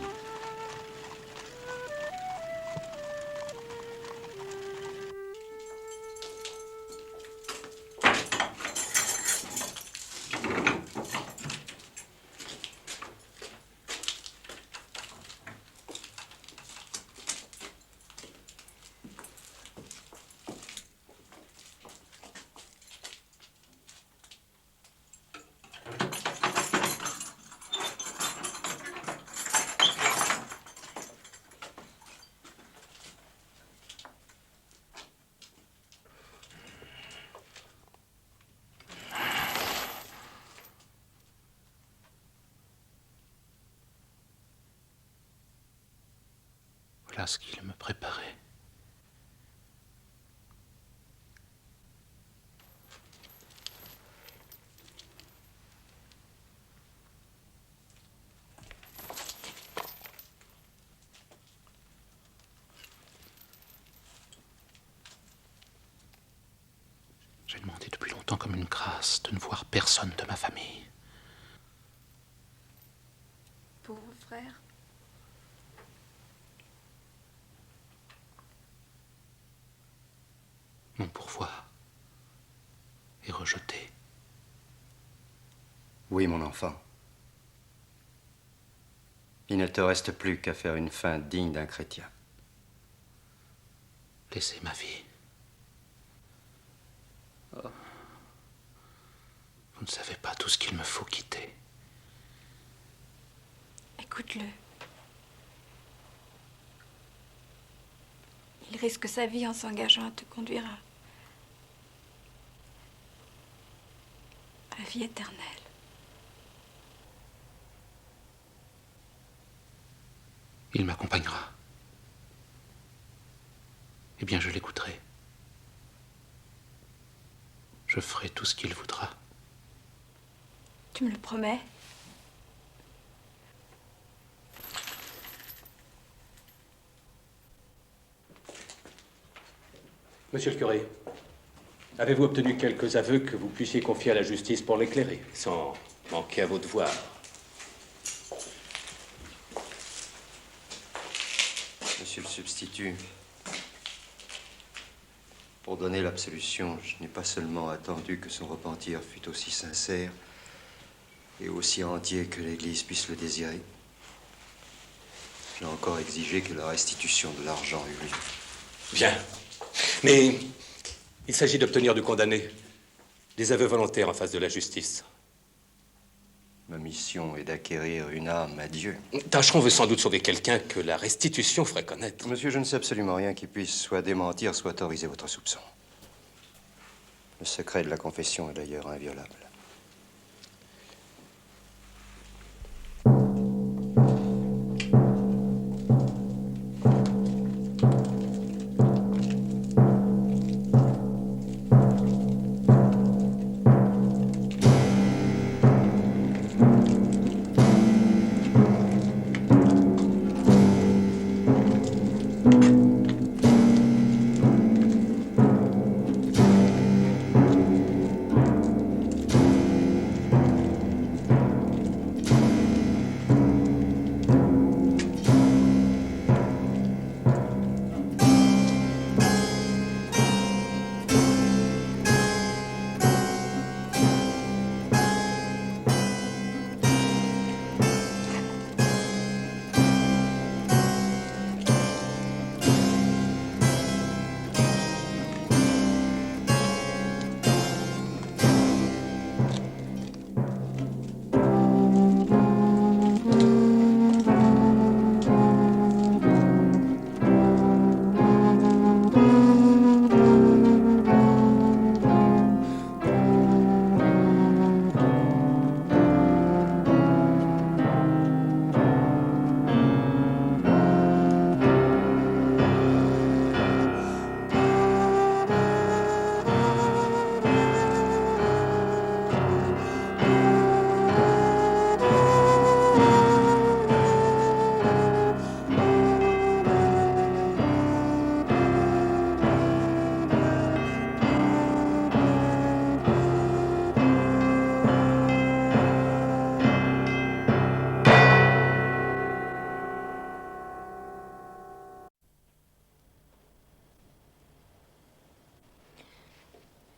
[SPEAKER 5] Voilà ce qu'il me préparait. J'ai demandé depuis longtemps comme une grâce de ne voir personne de ma famille.
[SPEAKER 6] Pauvre frère.
[SPEAKER 5] Mon pourvoi est rejeté.
[SPEAKER 21] Oui, mon enfant. Il ne te reste plus qu'à faire une fin digne d'un chrétien.
[SPEAKER 5] Laissez ma vie. Oh. Vous ne savez pas tout ce qu'il me faut quitter.
[SPEAKER 6] Écoute-le. Il risque sa vie en s'engageant à te conduire à la vie éternelle.
[SPEAKER 5] Il m'accompagnera. Eh bien, je l'écouterai. Je ferai tout ce qu'il voudra.
[SPEAKER 6] Tu me le promets?
[SPEAKER 5] Monsieur le curé, avez-vous obtenu quelques aveux que vous puissiez confier à la justice pour l'éclairer, sans manquer à vos devoirs?
[SPEAKER 21] Monsieur le substitut, pour donner l'absolution, je n'ai pas seulement attendu que son repentir fût aussi sincère et aussi entier que l'Église puisse le désirer. J'ai encore exigé que la restitution de l'argent eût lieu.
[SPEAKER 5] Bien. Mais il s'agit d'obtenir du condamné des aveux volontaires en face de la justice.
[SPEAKER 21] Ma mission est d'acquérir une âme à Dieu.
[SPEAKER 5] Tacheron veut sans doute sauver quelqu'un que la restitution ferait connaître.
[SPEAKER 21] Monsieur, je ne sais absolument rien qui puisse soit démentir, soit autoriser votre soupçon. Le secret de la confession est d'ailleurs inviolable.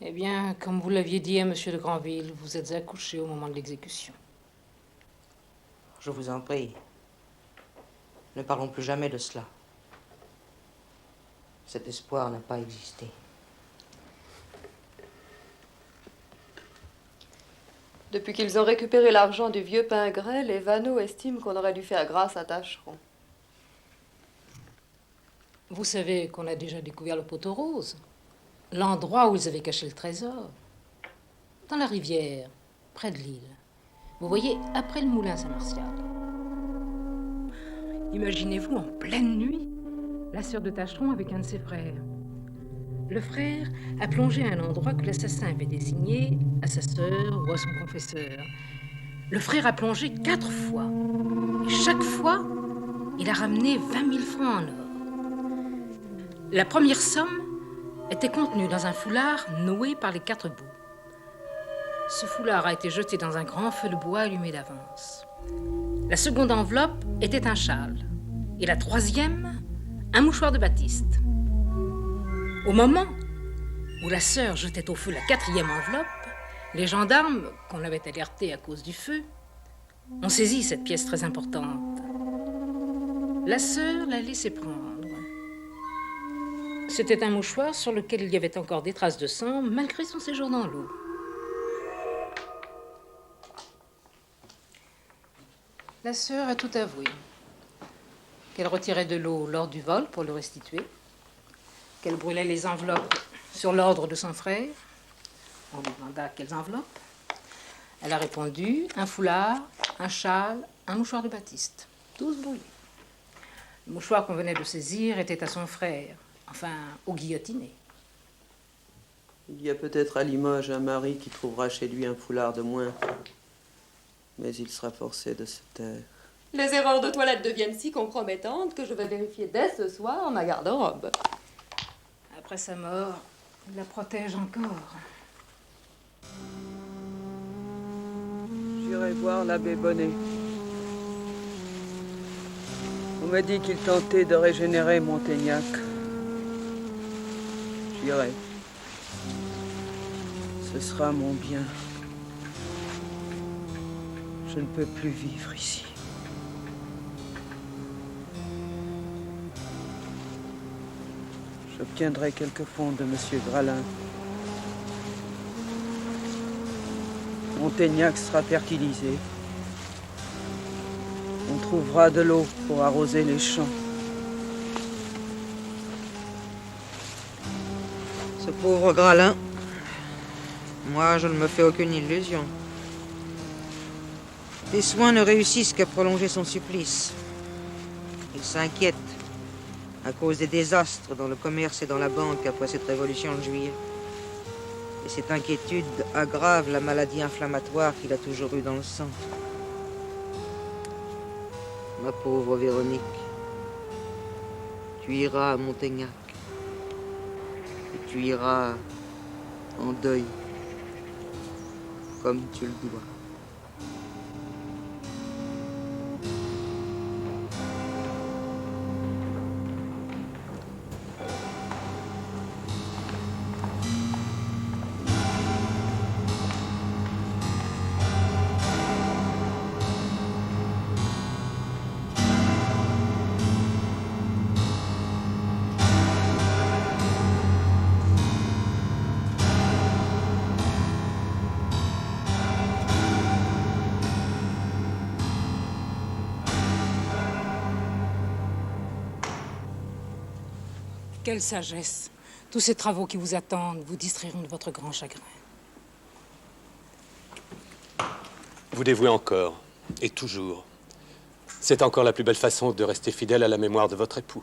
[SPEAKER 4] Eh bien, comme vous l'aviez dit à Monsieur de Granville, vous êtes accouché au moment de l'exécution.
[SPEAKER 17] Je vous en prie. Ne parlons plus jamais de cela. Cet espoir n'a pas existé.
[SPEAKER 6] Depuis qu'ils ont récupéré l'argent du vieux Pingret, les Vanneaux estiment qu'on aurait dû faire grâce à Tacheron.
[SPEAKER 4] Vous savez qu'on a déjà découvert le poteau rose, l'endroit où ils avaient caché le trésor, dans la rivière, près de l'île. Vous voyez, après le moulin Saint-Martial. Imaginez-vous, en pleine nuit, la sœur de Tacheron avec un de ses frères. Le frère a plongé à un endroit que l'assassin avait désigné à sa sœur ou à son confesseur. Le frère a plongé 4 fois. Et chaque fois, il a ramené 20 000 francs en or. La première somme était contenue dans un foulard noué par les 4 bouts. Ce foulard a été jeté dans un grand feu de bois allumé d'avance. La seconde enveloppe était un châle. Et la troisième, un mouchoir de batiste. Au moment où la sœur jetait au feu la 4e enveloppe, les gendarmes, qu'on avait alertés à cause du feu, ont saisi cette pièce très importante. La sœur l'a laissé prendre. C'était un mouchoir sur lequel il y avait encore des traces de sang, malgré son séjour dans l'eau. La sœur a tout avoué. Qu'elle retirait de l'eau lors du vol pour le restituer, qu'elle brûlait les enveloppes sur l'ordre de son frère. On lui demanda quelles enveloppes. Elle a répondu, un foulard, un châle, un mouchoir de batiste. 12 brouillés. Le mouchoir qu'on venait de saisir était à son frère, enfin au guillotiné.
[SPEAKER 3] Il y a peut-être à Limoges un mari qui trouvera chez lui un foulard de moins, mais il sera forcé de se taire.
[SPEAKER 6] Les erreurs de toilette deviennent si compromettantes que je vais vérifier dès ce soir ma garde-robe.
[SPEAKER 4] Après sa mort, il la protège encore.
[SPEAKER 3] J'irai voir l'abbé Bonnet. On m'a dit qu'il tentait de régénérer Montaignac. J'irai. Ce sera mon bien. Je ne peux plus vivre ici. J'obtiendrai quelques fonds de Monsieur Gralin. Montaignac sera fertilisé. On trouvera de l'eau pour arroser les champs.
[SPEAKER 17] Ce pauvre Gralin, moi je ne me fais aucune illusion. Les soins ne réussissent qu'à prolonger son supplice. Il s'inquiète à cause des désastres dans le commerce et dans la banque après cette révolution de juillet. Et cette inquiétude aggrave la maladie inflammatoire qu'il a toujours eue dans le sang. Ma pauvre Véronique, tu iras à Montaignac. Et tu iras en deuil, comme tu le dois.
[SPEAKER 4] Quelle sagesse! Tous ces travaux qui vous attendent vous distrairont de votre grand chagrin.
[SPEAKER 5] Vous dévouez encore, et toujours. C'est encore la plus belle façon de rester fidèle à la mémoire de votre époux.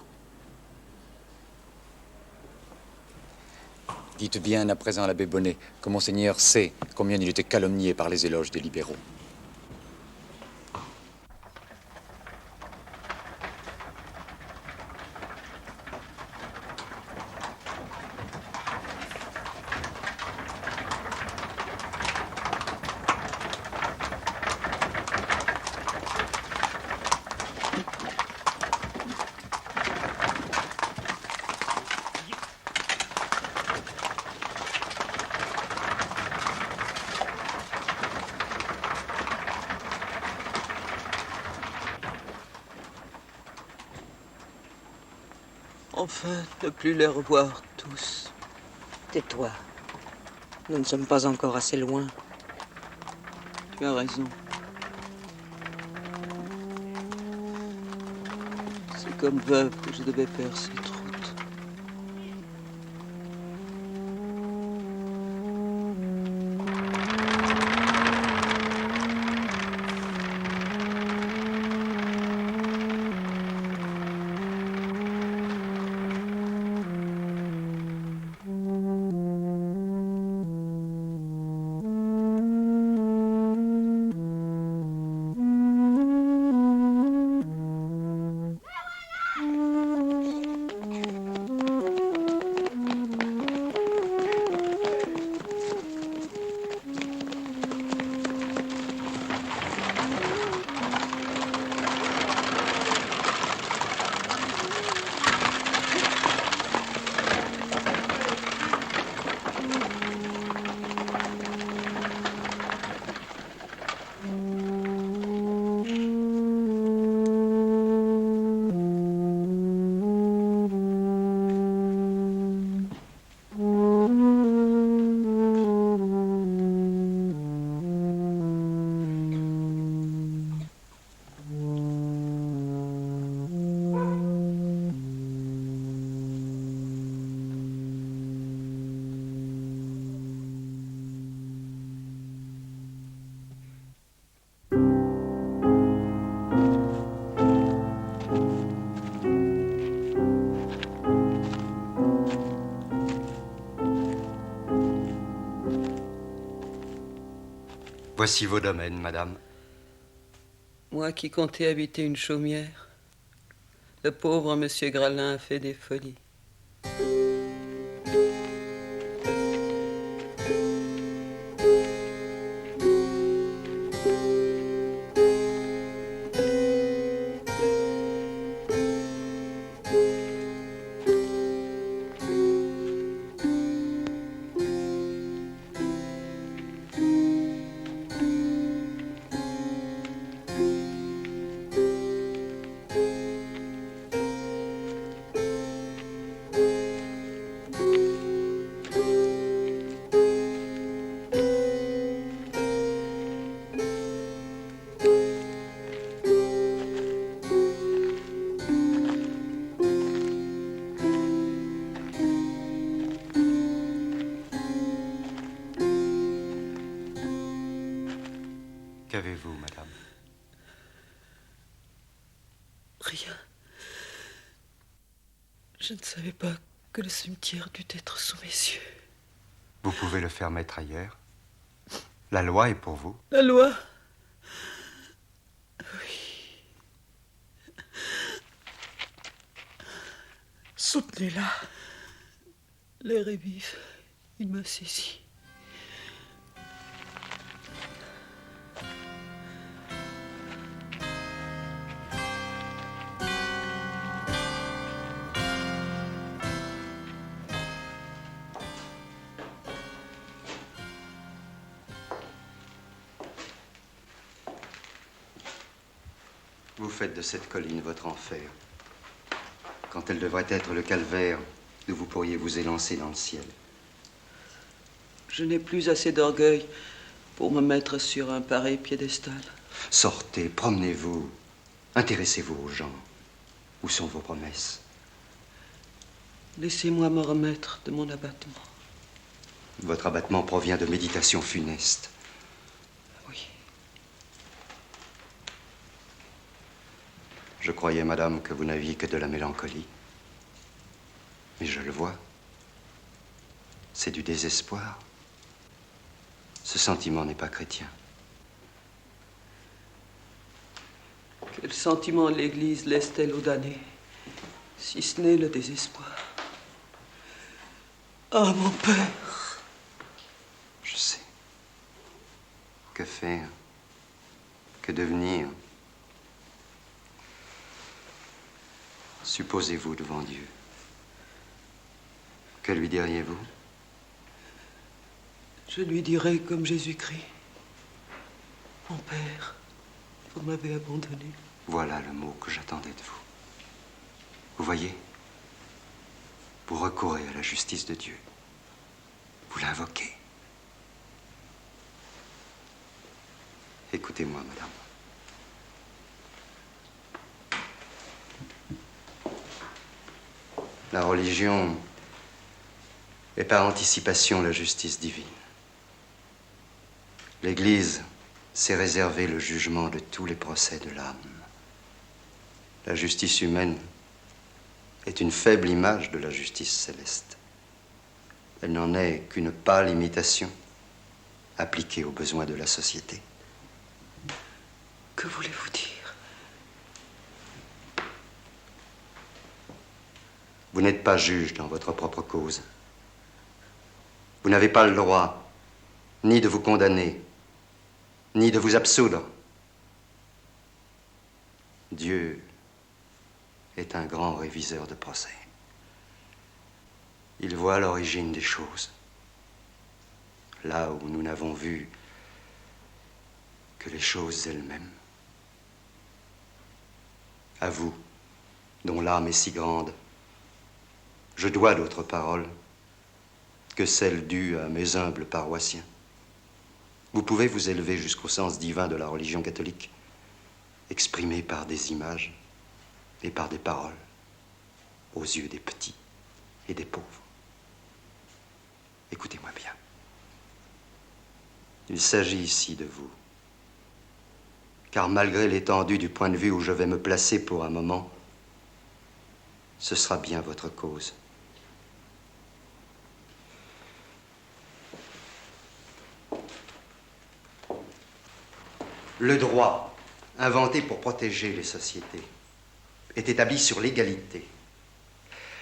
[SPEAKER 18] Dites bien à présent à l'abbé Bonnet que Monseigneur sait combien il était calomnié par les éloges des libéraux.
[SPEAKER 3] Enfin, ne plus les revoir tous.
[SPEAKER 17] Tais-toi. Nous ne sommes pas encore assez loin.
[SPEAKER 3] Tu as raison. C'est comme veuve que je devais faire cette route.
[SPEAKER 21] Voici vos domaines, madame.
[SPEAKER 3] Moi qui comptais habiter une chaumière, le pauvre monsieur Gralin a fait des folies.
[SPEAKER 21] Qu'avez-vous, madame?
[SPEAKER 3] Rien. Je ne savais pas que le cimetière dût être sous mes yeux.
[SPEAKER 21] Vous pouvez le faire mettre ailleurs. La loi est pour vous.
[SPEAKER 3] La loi? Oui. Soutenez-la. L'air est vif. Il m'a saisi.
[SPEAKER 21] Vous faites de cette colline votre enfer, quand elle devrait être le calvaire d'où vous pourriez vous élancer dans le ciel.
[SPEAKER 3] Je n'ai plus assez d'orgueil pour me mettre sur un pareil piédestal.
[SPEAKER 21] Sortez, promenez-vous, intéressez-vous aux gens. Où sont vos promesses?
[SPEAKER 3] Laissez-moi me remettre de mon abattement.
[SPEAKER 21] Votre abattement provient de méditations funestes.
[SPEAKER 3] Oui.
[SPEAKER 21] Je croyais, madame, que vous n'aviez que de la mélancolie. Mais je le vois. C'est du désespoir. Ce sentiment n'est pas chrétien.
[SPEAKER 3] Quel sentiment l'Église laisse-t-elle aux damnés, si ce n'est le désespoir? Ah, mon père!
[SPEAKER 21] Je sais. Que faire? Que devenir? Supposez-vous devant Dieu. Que lui diriez-vous?
[SPEAKER 3] Je lui dirai comme Jésus-Christ. Mon père, vous m'avez abandonné.
[SPEAKER 21] Voilà le mot que j'attendais de vous. Vous voyez? vous recourez à la justice de Dieu. Vous l'invoquez. Écoutez-moi, madame. La religion est par anticipation la justice divine. L'Église s'est réservé le jugement de tous les procès de l'âme. La justice humaine est une faible image de la justice céleste. Elle n'en est qu'une pâle imitation appliquée aux besoins de la société.
[SPEAKER 3] Que voulez-vous dire?
[SPEAKER 21] Vous n'êtes pas juge dans votre propre cause. Vous n'avez pas le droit ni de vous condamner, ni de vous absoudre. Dieu est un grand réviseur de procès. Il voit l'origine des choses, là où nous n'avons vu que les choses elles-mêmes. À vous, dont l'âme est si grande, je dois d'autres paroles que celles dues à mes humbles paroissiens. Vous pouvez vous élever jusqu'au sens divin de la religion catholique, exprimé par des images et par des paroles, aux yeux des petits et des pauvres. Écoutez-moi bien. Il s'agit ici de vous, car malgré l'étendue du point de vue où je vais me placer pour un moment, ce sera bien votre cause. Le droit, inventé pour protéger les sociétés, est établi sur l'égalité.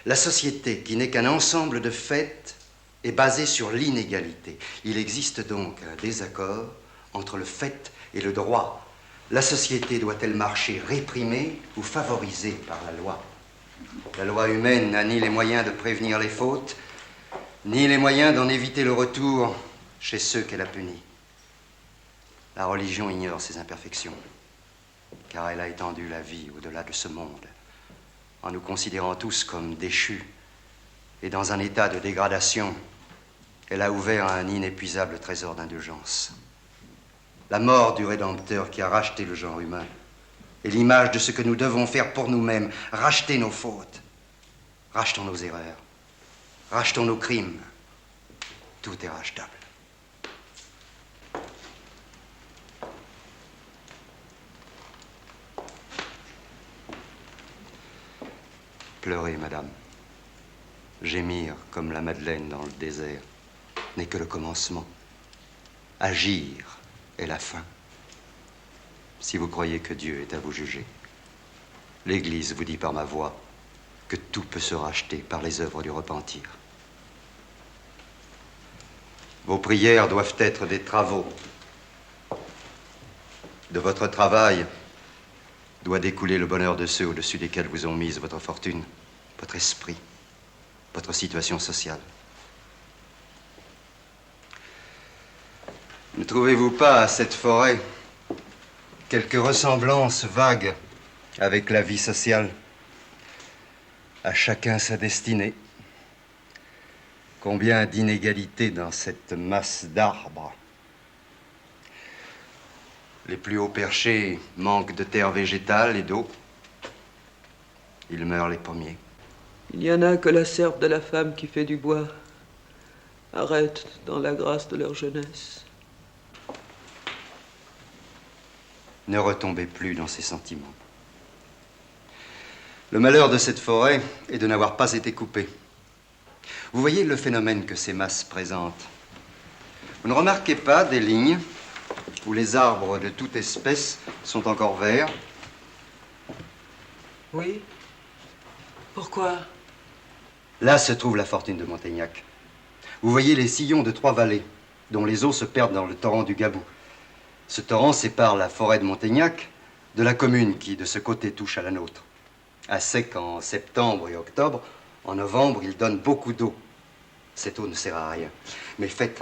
[SPEAKER 21] La société, qui n'est qu'un ensemble de faits, est basée sur l'inégalité. Il existe donc un désaccord entre le fait et le droit. La société doit-elle marcher réprimée ou favorisée par la loi? La loi humaine n'a ni les moyens de prévenir les fautes, ni les moyens d'en éviter le retour chez ceux qu'elle a punis. La religion ignore ses imperfections, car elle a étendu la vie au-delà de ce monde, en nous considérant tous comme déchus et dans un état de dégradation. Elle a ouvert un inépuisable trésor d'indulgence. La mort du Rédempteur qui a racheté le genre humain est l'image de ce que nous devons faire pour nous-mêmes, racheter nos fautes. Rachetons nos erreurs, rachetons nos crimes. Tout est rachetable. Pleurer, madame, gémir comme la Madeleine dans le désert n'est que le commencement. Agir est la fin. Si vous croyez que Dieu est à vous juger, l'Église vous dit par ma voix que tout peut se racheter par les œuvres du repentir. Vos prières doivent être des travaux. De votre travail doit découler le bonheur de ceux au-dessus desquels vous ont mise votre fortune, votre esprit, votre situation sociale. Ne trouvez-vous pas à cette forêt quelques ressemblances vagues avec la vie sociale? À chacun sa destinée. Combien d'inégalités dans cette masse d'arbres. Les plus hauts perchés manquent de terre végétale et d'eau. Ils meurent les premiers.
[SPEAKER 3] Il n'y en a que la serpe de la femme qui fait du bois. Arrête dans la grâce de leur jeunesse.
[SPEAKER 21] Ne retombez plus dans ces sentiments. Le malheur de cette forêt est de n'avoir pas été coupée. Vous voyez le phénomène que ces masses présentent. Vous ne remarquez pas des lignes où les arbres de toute espèce sont encore verts?
[SPEAKER 3] Oui. Pourquoi?
[SPEAKER 21] Là se trouve la fortune de Montaignac. Vous voyez les sillons de 3 vallées, dont les eaux se perdent dans le torrent du Gabou. Ce torrent sépare la forêt de Montaignac de la commune qui, de ce côté, touche à la nôtre. À sec en septembre et octobre, en novembre, il donne beaucoup d'eau. Cette eau ne sert à rien. Mais faites,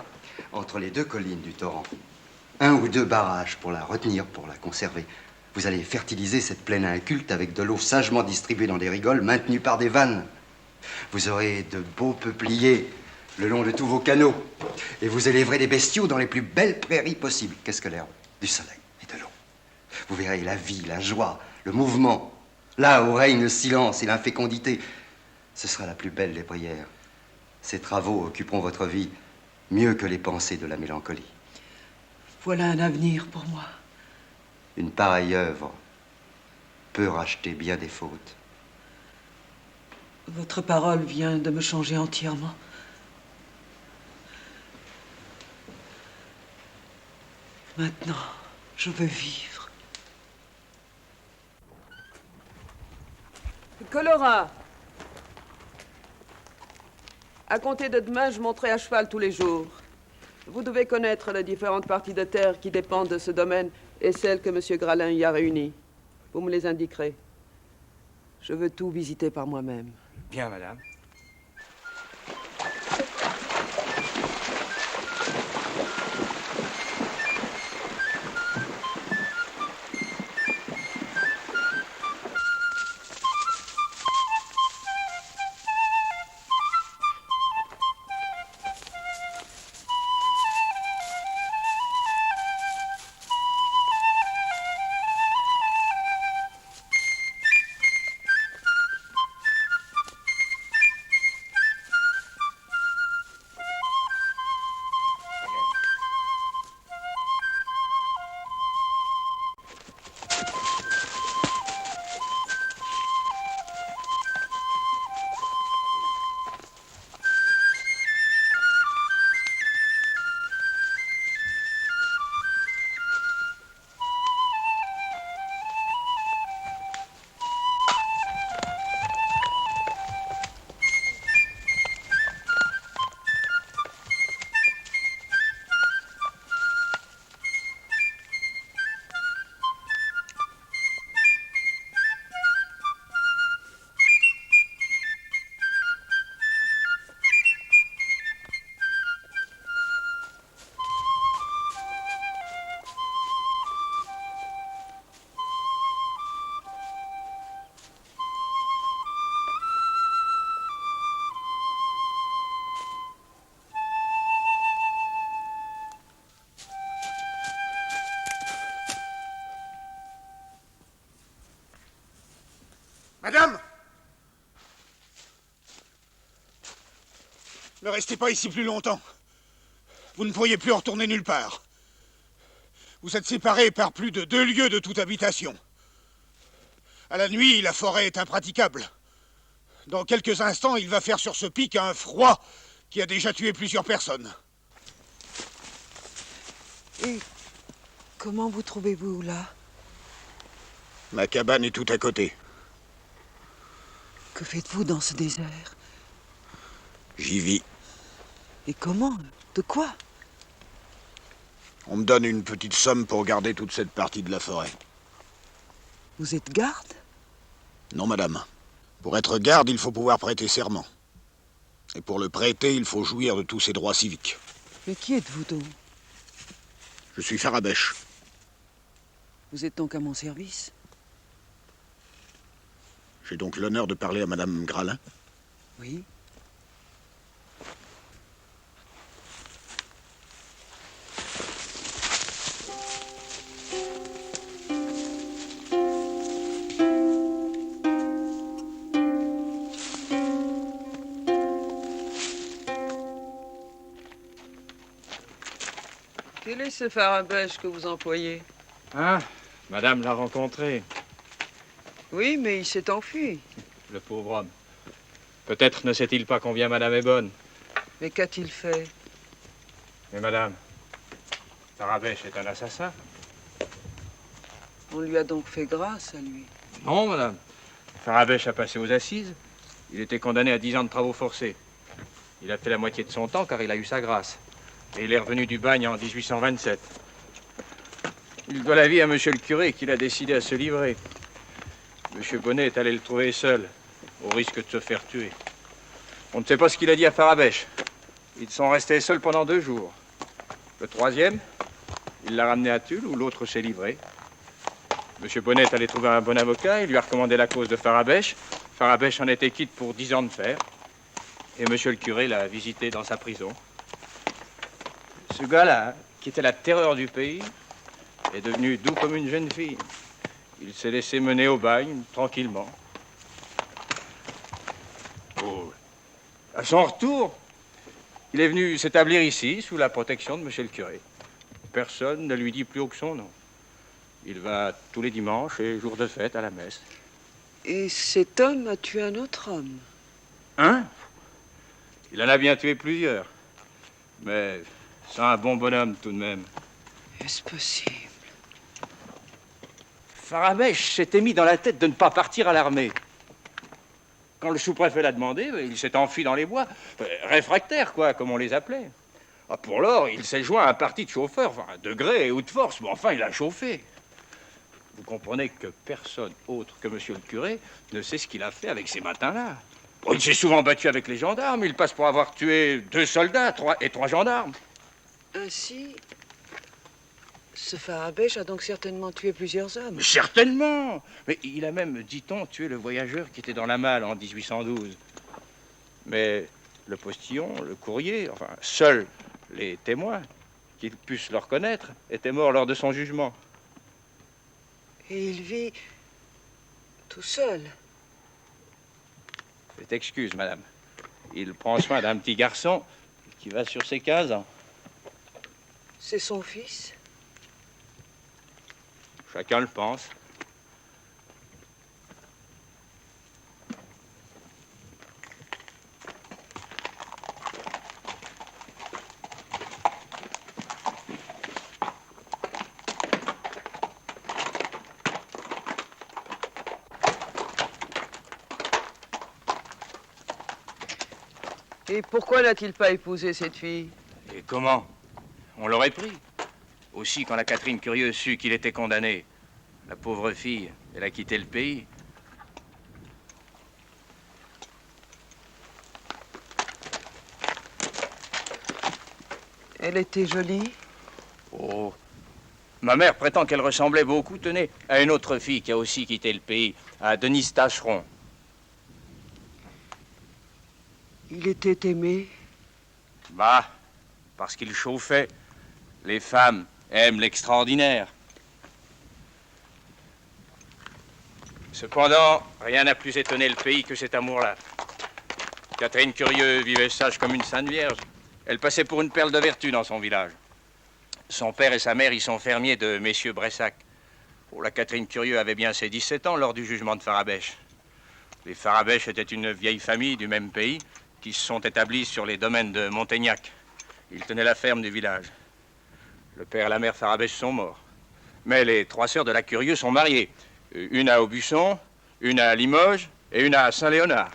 [SPEAKER 21] entre les 2 collines du torrent, 1 ou 2 barrages pour la retenir, pour la conserver. Vous allez fertiliser cette plaine inculte avec de l'eau sagement distribuée dans des rigoles maintenues par des vannes. Vous aurez de beaux peupliers le long de tous vos canaux. Et vous élèverez des bestiaux dans les plus belles prairies possibles. Qu'est-ce que l'herbe? Du soleil et de l'eau. Vous verrez la vie, la joie, le mouvement. Là où règne le silence et l'infécondité. Ce sera la plus belle des prières. Ces travaux occuperont votre vie mieux que les pensées de la mélancolie.
[SPEAKER 3] Voilà un avenir pour moi.
[SPEAKER 21] Une pareille œuvre peut racheter bien des fautes.
[SPEAKER 3] Votre parole vient de me changer entièrement. Maintenant, je veux vivre.
[SPEAKER 1] Colora, à compter de demain, je monterai à cheval tous les jours. Vous devez connaître les différentes parties de terre qui dépendent de ce domaine et celles que M. Gralin y a réunies. Vous me les indiquerez. Je veux tout visiter par moi-même.
[SPEAKER 11] Bien, madame.
[SPEAKER 16] Madame! Ne restez pas ici plus longtemps. Vous ne pourriez plus en retourner nulle part. Vous êtes séparés par plus de 2 lieues de toute habitation. À la nuit, la forêt est impraticable. Dans quelques instants, il va faire sur ce pic un froid qui a déjà tué plusieurs personnes.
[SPEAKER 3] Et comment vous trouvez-vous là?
[SPEAKER 16] Ma cabane est tout à côté.
[SPEAKER 3] Que faites-vous dans ce désert?
[SPEAKER 16] J'y vis.
[SPEAKER 3] Et comment? De quoi?
[SPEAKER 16] On me donne une petite somme pour garder toute cette partie de la forêt.
[SPEAKER 3] Vous êtes garde?
[SPEAKER 16] Non, madame. Pour être garde, il faut pouvoir prêter serment. Et pour le prêter, il faut jouir de tous ses droits civiques.
[SPEAKER 3] Mais qui êtes-vous donc?
[SPEAKER 16] Je suis Farabèche.
[SPEAKER 3] Vous êtes donc à mon service?
[SPEAKER 16] J'ai donc l'honneur de parler à madame Gralin?
[SPEAKER 3] Oui.
[SPEAKER 1] Quel est ce Farabèche que vous employez?
[SPEAKER 11] Ah, madame l'a rencontré.
[SPEAKER 1] Oui, mais il s'est enfui.
[SPEAKER 11] Le pauvre homme. Peut-être ne sait-il pas combien madame est bonne.
[SPEAKER 1] Mais qu'a-t-il fait?
[SPEAKER 11] Mais madame, Farabèche est un assassin.
[SPEAKER 1] On lui a donc fait grâce à lui.
[SPEAKER 11] Non, madame. Farabèche a passé aux assises. Il était condamné à 10 ans de travaux forcés. Il a fait la moitié de son temps car il a eu sa grâce. Et il est revenu du bagne en 1827. Il doit la vie à monsieur le curé qu'il a décidé à se livrer. Monsieur Bonnet est allé le trouver seul, au risque de se faire tuer. On ne sait pas ce qu'il a dit à Farabèche. Ils sont restés seuls pendant 2 jours. Le 3e, il l'a ramené à Tulle, où l'autre s'est livré. Monsieur Bonnet est allé trouver un bon avocat, il lui a recommandé la cause de Farabèche. Farabèche en était quitte pour 10 ans de fer.
[SPEAKER 7] Et monsieur le curé l'a visité dans sa prison. Ce gars-là, qui était la terreur du pays, est devenu doux comme une jeune fille. Il s'est laissé mener au bagne, tranquillement. Oh. À son retour, il est venu s'établir ici, sous la protection de monsieur le curé. Personne ne lui dit plus haut que son nom. Il va tous les dimanches et jours de fête à la messe.
[SPEAKER 1] Et cet homme a tué un autre homme?
[SPEAKER 7] Hein? Il en a bien tué plusieurs. Mais c'est un bon bonhomme tout de même.
[SPEAKER 1] Est-ce possible?
[SPEAKER 7] Farabèche s'était mis dans la tête de ne pas partir à l'armée. Quand le sous-préfet l'a demandé, il s'est enfui dans les bois. Réfractaire, quoi, comme on les appelait. Ah, pour lors, il s'est joint à un parti de chauffeurs, enfin, de gré ou de force, mais enfin, il a chauffé. Vous comprenez que personne autre que monsieur le curé ne sait ce qu'il a fait avec ces matins-là. Bon, il s'est souvent battu avec les gendarmes. Il passe pour avoir tué 2 soldats et 3 gendarmes.
[SPEAKER 1] Ainsi, ce Farabèche a donc certainement tué plusieurs hommes.
[SPEAKER 7] Mais certainement. Mais il a même, dit-on, tué le voyageur qui était dans la malle en 1812. Mais le postillon, le courrier, enfin, seuls les témoins, qu'ils puissent le reconnaître, étaient morts lors de son jugement.
[SPEAKER 1] Et il vit tout seul.
[SPEAKER 7] Faites excuse, madame. Il prend soin d'un petit garçon qui va sur ses 15 ans.
[SPEAKER 1] C'est son fils?
[SPEAKER 7] Chacun le pense.
[SPEAKER 1] Et pourquoi n'a-t-il pas épousé cette fille?
[SPEAKER 7] Et comment? On l'aurait pris. Aussi, quand la Catherine Curieuse sut qu'il était condamné, la pauvre fille, elle a quitté le pays.
[SPEAKER 1] Elle était jolie?
[SPEAKER 7] Oh. Ma mère prétend qu'elle ressemblait beaucoup, tenez, à une autre fille qui a aussi quitté le pays, à Denise Tacheron.
[SPEAKER 1] Il était aimé?
[SPEAKER 7] Bah, parce qu'il chauffait. Les femmes aiment l'extraordinaire. Cependant, rien n'a plus étonné le pays que cet amour-là. Catherine Curieux vivait sage comme une sainte vierge. Elle passait pour une perle de vertu dans son village. Son père et sa mère y sont fermiers de messieurs Bressac. Oh, la Catherine Curieux avait bien ses 17 ans lors du jugement de Farabèche. Les Farabèche étaient une vieille famille du même pays qui se sont établis sur les domaines de Montaignac. Ils tenaient la ferme du village. Le père et la mère Farabèche sont morts. Mais les 3 sœurs de la Curieux sont mariées. Une à Aubusson, une à Limoges et une à Saint-Léonard.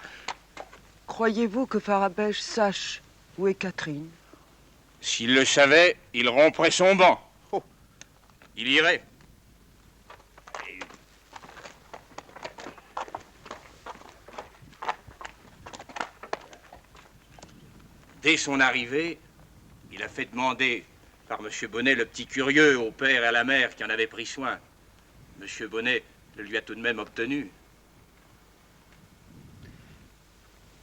[SPEAKER 1] Croyez-vous que Farabèche sache où est Catherine?
[SPEAKER 7] S'il le savait, il romprait son banc. Oh, il irait. Dès son arrivée, il a fait demander par M. Bonnet le petit curieux au père et à la mère qui en avaient pris soin. M. Bonnet le lui a tout de même obtenu.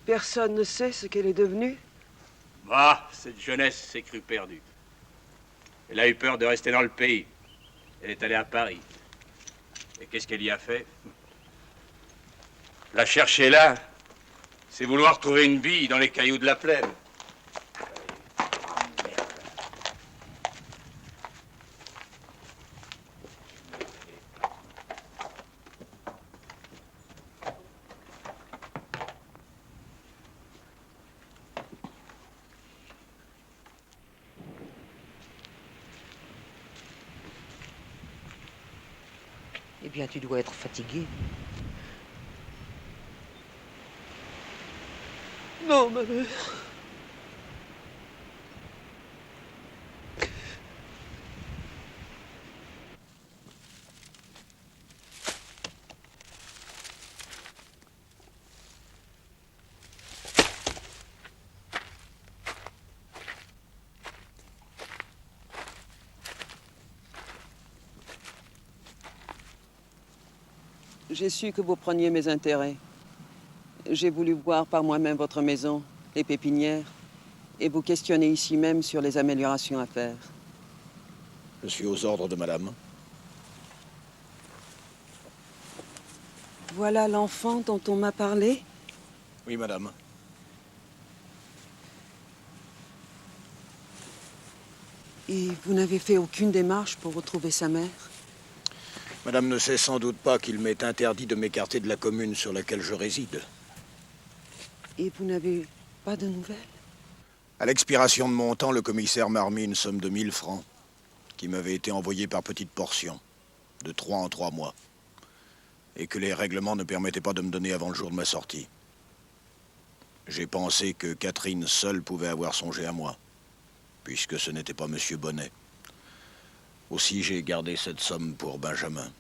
[SPEAKER 1] Personne ne sait ce qu'elle est devenue?
[SPEAKER 7] Ah, cette jeunesse s'est crue perdue. Elle a eu peur de rester dans le pays. Elle est allée à Paris. Et qu'est-ce qu'elle y a fait? La chercher là, c'est vouloir trouver une bille dans les cailloux de la plaine.
[SPEAKER 17] Eh bien, tu dois être fatigué.
[SPEAKER 1] Non, ma mère. J'ai su que vous preniez mes intérêts. J'ai voulu voir par moi-même votre maison les pépinières, et vous questionner ici même sur les améliorations à faire.
[SPEAKER 10] Je suis aux ordres de madame.
[SPEAKER 1] Voilà l'enfant dont on m'a parlé?
[SPEAKER 10] Oui, madame.
[SPEAKER 1] Et vous n'avez fait aucune démarche pour retrouver sa mère?
[SPEAKER 10] Madame ne sait sans doute pas qu'il m'est interdit de m'écarter de la commune sur laquelle je réside.
[SPEAKER 1] Et vous n'avez pas de nouvelles?
[SPEAKER 10] À l'expiration de mon temps, le commissaire m'a remis une somme de 1000 francs, qui m'avait été envoyée par petites portions, de 3 en 3 mois, et que les règlements ne permettaient pas de me donner avant le jour de ma sortie. J'ai pensé que Catherine seule pouvait avoir songé à moi, puisque ce n'était pas Monsieur Bonnet. Aussi, j'ai gardé cette somme pour Benjamin.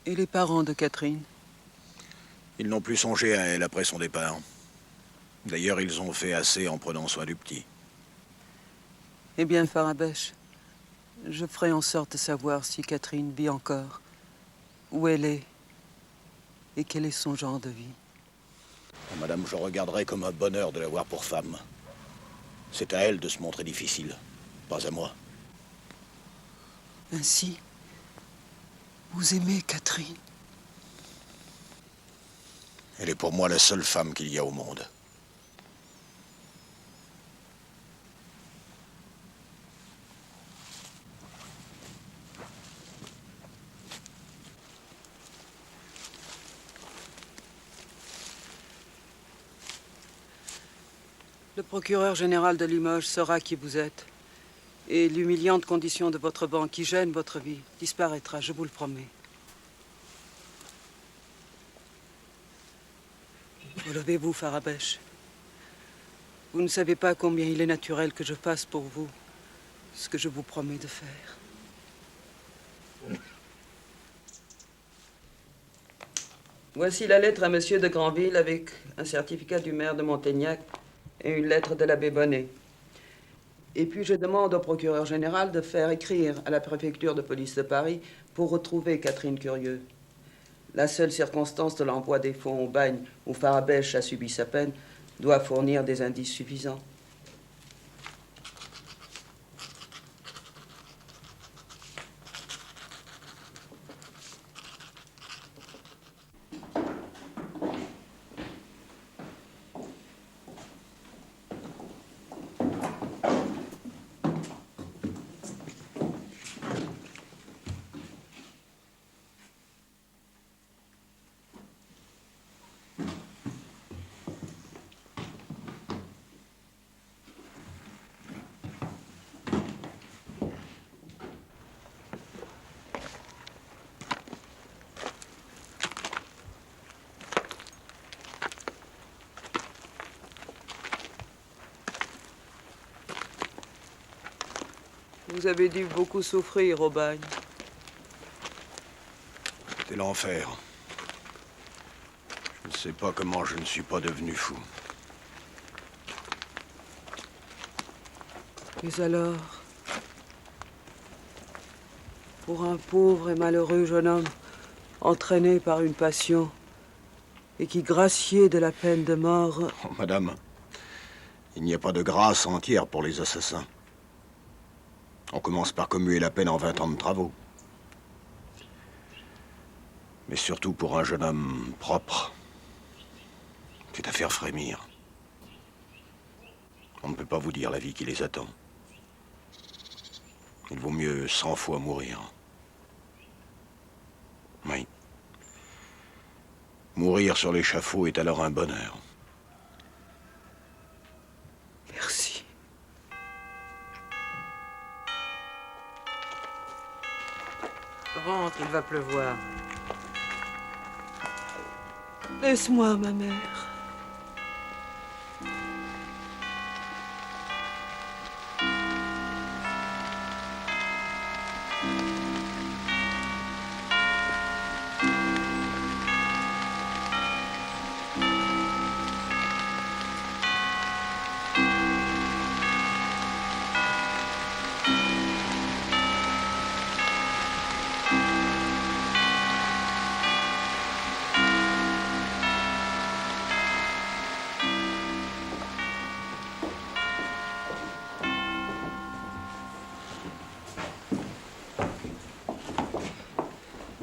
[SPEAKER 1] Et les parents de Catherine?
[SPEAKER 10] Ils n'ont plus songé à elle après son départ. D'ailleurs, ils ont fait assez en prenant soin du petit.
[SPEAKER 1] Eh bien, Farabèche, je ferai en sorte de savoir si Catherine vit encore, où elle est, et quel est son genre de vie.
[SPEAKER 10] Oh, madame, je regarderai comme un bonheur de l'avoir pour femme. C'est à elle de se montrer difficile, pas à moi.
[SPEAKER 1] Ainsi, vous aimez Catherine?
[SPEAKER 10] Elle est pour moi la seule femme qu'il y a au monde.
[SPEAKER 1] Le procureur général de Limoges saura qui vous êtes. Et l'humiliante condition de votre banque qui gêne votre vie disparaîtra, je vous le promets. Relevez-vous, Farabèche. Vous ne savez pas combien il est naturel que je fasse pour vous ce que je vous promets de faire. Voici la lettre à Monsieur de Granville avec un certificat du maire de Montaignac et une lettre de l'abbé Bonnet. Et puis je demande au procureur général de faire écrire à la préfecture de police de Paris pour retrouver Catherine Curieux. La seule circonstance de l'envoi des fonds au bagne où Farabèche a subi sa peine doit fournir des indices suffisants. Vous avez dû beaucoup souffrir au bagne.
[SPEAKER 10] C'est l'enfer. Je ne sais pas comment je ne suis pas devenu fou.
[SPEAKER 1] Mais alors, pour un pauvre et malheureux jeune homme, entraîné par une passion, et qui graciait de la peine de mort...
[SPEAKER 10] Oh, madame, il n'y a pas de grâce entière pour les assassins. On commence par commuer la peine en 20 ans de travaux. Mais surtout pour un jeune homme propre, c'est à faire frémir. On ne peut pas vous dire la vie qui les attend. Il vaut mieux 100 fois mourir. Oui. Mourir sur l'échafaud est alors un bonheur.
[SPEAKER 1] Merci.
[SPEAKER 17] Rentre, il va pleuvoir.
[SPEAKER 1] Laisse-moi, ma mère.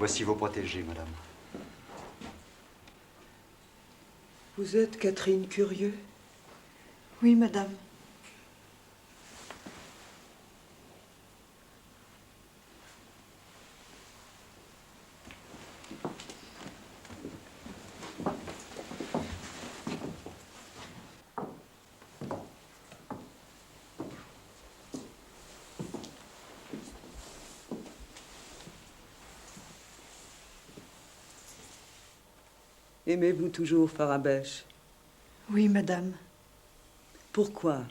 [SPEAKER 21] Voici vos protégés, madame.
[SPEAKER 1] Vous êtes Catherine Curieux?
[SPEAKER 3] Oui, madame.
[SPEAKER 1] Aimez-vous toujours Farabèche?
[SPEAKER 3] Oui, madame.
[SPEAKER 1] Pourquoi,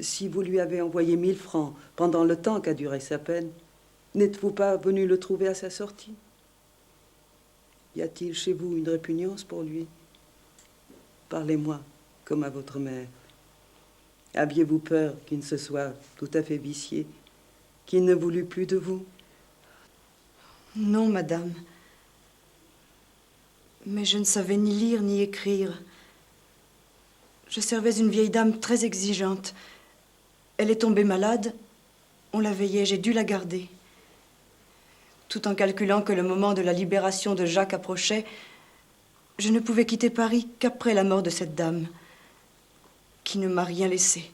[SPEAKER 1] si vous lui avez envoyé 1000 francs pendant le temps qu'a duré sa peine, n'êtes-vous pas venu le trouver à sa sortie? Y a-t-il chez vous une répugnance pour lui? Parlez-moi comme à votre mère. Aviez-vous peur qu'il ne se soit tout à fait vicié, qu'il ne voulût plus de vous?
[SPEAKER 3] Non, madame. Mais je ne savais ni lire ni écrire. Je servais une vieille dame très exigeante. Elle est tombée malade. On la veillait, j'ai dû la garder. Tout en calculant que le moment de la libération de Jacques approchait, je ne pouvais quitter Paris qu'après la mort de cette dame, qui ne m'a rien laissé,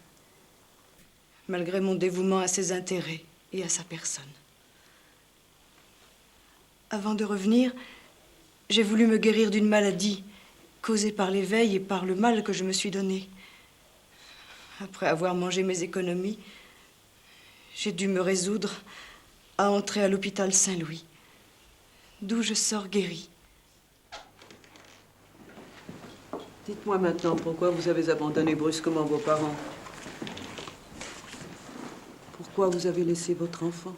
[SPEAKER 3] malgré mon dévouement à ses intérêts et à sa personne. Avant de revenir, j'ai voulu me guérir d'une maladie causée par l'éveil et par le mal que je me suis donné. Après avoir mangé mes économies, j'ai dû me résoudre à entrer à l'hôpital Saint-Louis, d'où je sors guérie.
[SPEAKER 1] Dites-moi maintenant pourquoi vous avez abandonné brusquement vos parents. Pourquoi vous avez laissé votre enfant?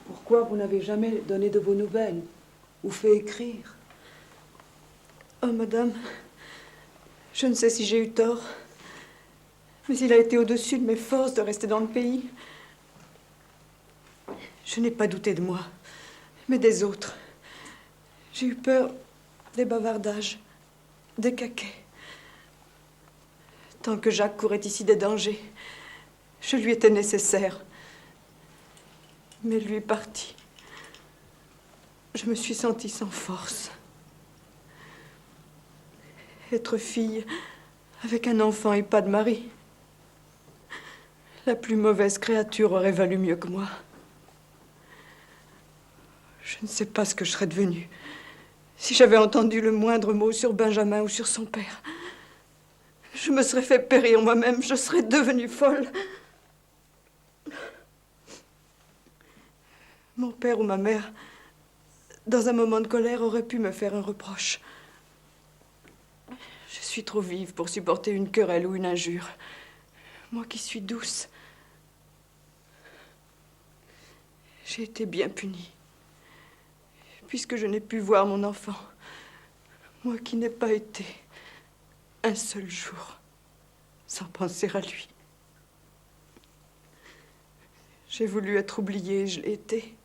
[SPEAKER 1] Pourquoi vous n'avez jamais donné de vos nouvelles ou fait écrire?
[SPEAKER 3] Oh, madame, je ne sais si j'ai eu tort, mais il a été au-dessus de mes forces de rester dans le pays. Je n'ai pas douté de moi, mais des autres. J'ai eu peur des bavardages, des caquets. Tant que Jacques courait ici des dangers, je lui étais nécessaire. Mais lui parti, je me suis sentie sans force. Être fille avec un enfant et pas de mari, la plus mauvaise créature aurait valu mieux que moi. Je ne sais pas ce que je serais devenue si j'avais entendu le moindre mot sur Benjamin ou sur son père. Je me serais fait périr moi-même, je serais devenue folle. Mon père ou ma mère, dans un moment de colère, aurait pu me faire un reproche. Je suis trop vive pour supporter une querelle ou une injure. Moi qui suis douce. J'ai été bien punie, puisque je n'ai pu voir mon enfant. Moi qui n'ai pas été un seul jour sans penser à lui. J'ai voulu être oubliée, je l'ai été.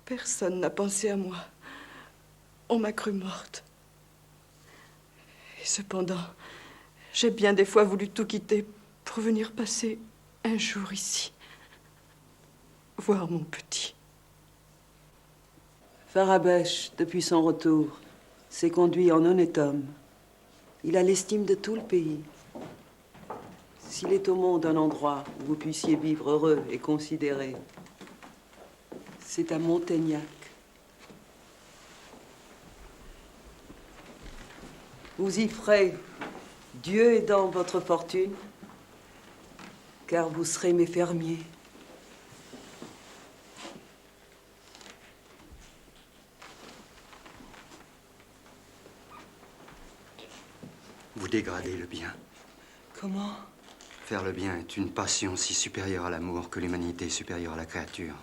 [SPEAKER 3] Personne n'a pensé à moi. On m'a cru morte. Et cependant, j'ai bien des fois voulu tout quitter pour venir passer un jour ici, voir mon petit.
[SPEAKER 1] Farabèche, depuis son retour, s'est conduit en honnête homme. Il a l'estime de tout le pays. S'il est au monde un endroit où vous puissiez vivre heureux et considéré, c'est à Montaignac. Vous y ferez, Dieu aidant votre fortune, car vous serez mes fermiers.
[SPEAKER 21] Vous dégradez le bien.
[SPEAKER 1] Comment?
[SPEAKER 21] Faire le bien est une passion si supérieure à l'amour que l'humanité est supérieure à la créature.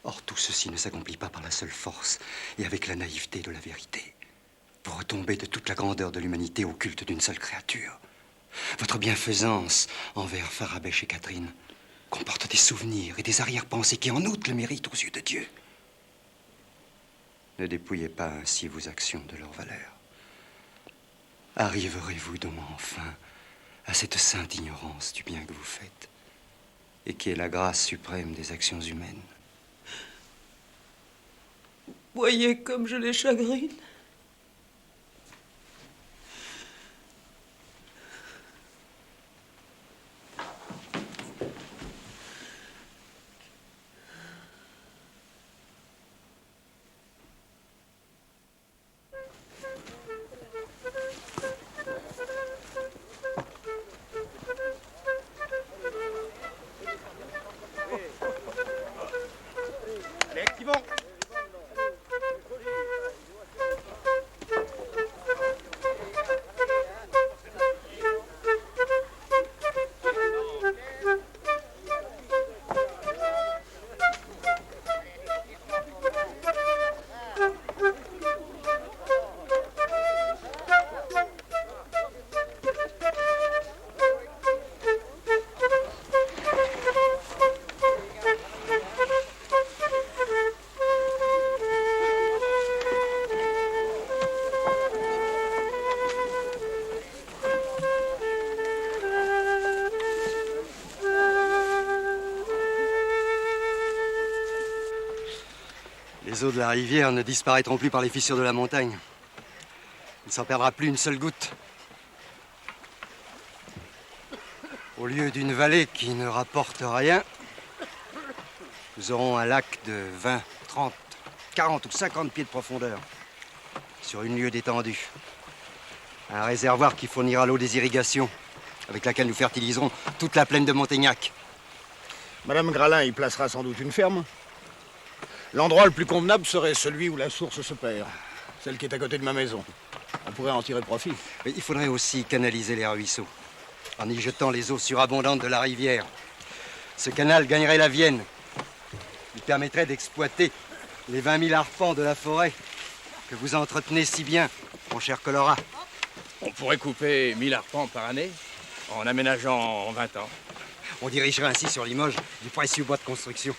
[SPEAKER 21] Or, tout ceci ne s'accomplit pas par la seule force et avec la naïveté de la vérité. Vous retombez de toute la grandeur de l'humanité au culte d'une seule créature. Votre bienfaisance envers Farabèche et Catherine comporte des souvenirs et des arrière-pensées qui en outre le méritent aux yeux de Dieu. Ne dépouillez pas ainsi vos actions de leur valeur. Arriverez-vous donc enfin à cette sainte ignorance du bien que vous faites? et qui est la grâce suprême des actions humaines.
[SPEAKER 3] Voyez comme je les chagrine.
[SPEAKER 16] Allez, activons.
[SPEAKER 21] Les eaux de la rivière ne disparaîtront plus par les fissures de la montagne. Il ne s'en perdra plus une seule goutte. Au lieu d'une vallée qui ne rapporte rien, nous aurons un lac de 20, 30, 40 ou 50 pieds de profondeur, sur une lieue d'étendue. Un réservoir qui fournira l'eau des irrigations, avec laquelle nous fertiliserons toute la plaine de Montaignac.
[SPEAKER 10] Madame Gralin y placera sans doute une ferme. L'endroit le plus convenable serait celui où la source se perd, celle qui est à côté de ma maison. On pourrait en tirer profit.
[SPEAKER 21] Mais il faudrait aussi canaliser les ruisseaux, en y jetant les eaux surabondantes de la rivière. Ce canal gagnerait la Vienne. Il permettrait d'exploiter les 20 000 arpents de la forêt que vous entretenez si bien, mon cher Colora.
[SPEAKER 7] On pourrait couper 1000 arpents par année en aménageant en 20 ans.
[SPEAKER 21] On dirigerait ainsi sur Limoges du précieux bois de construction.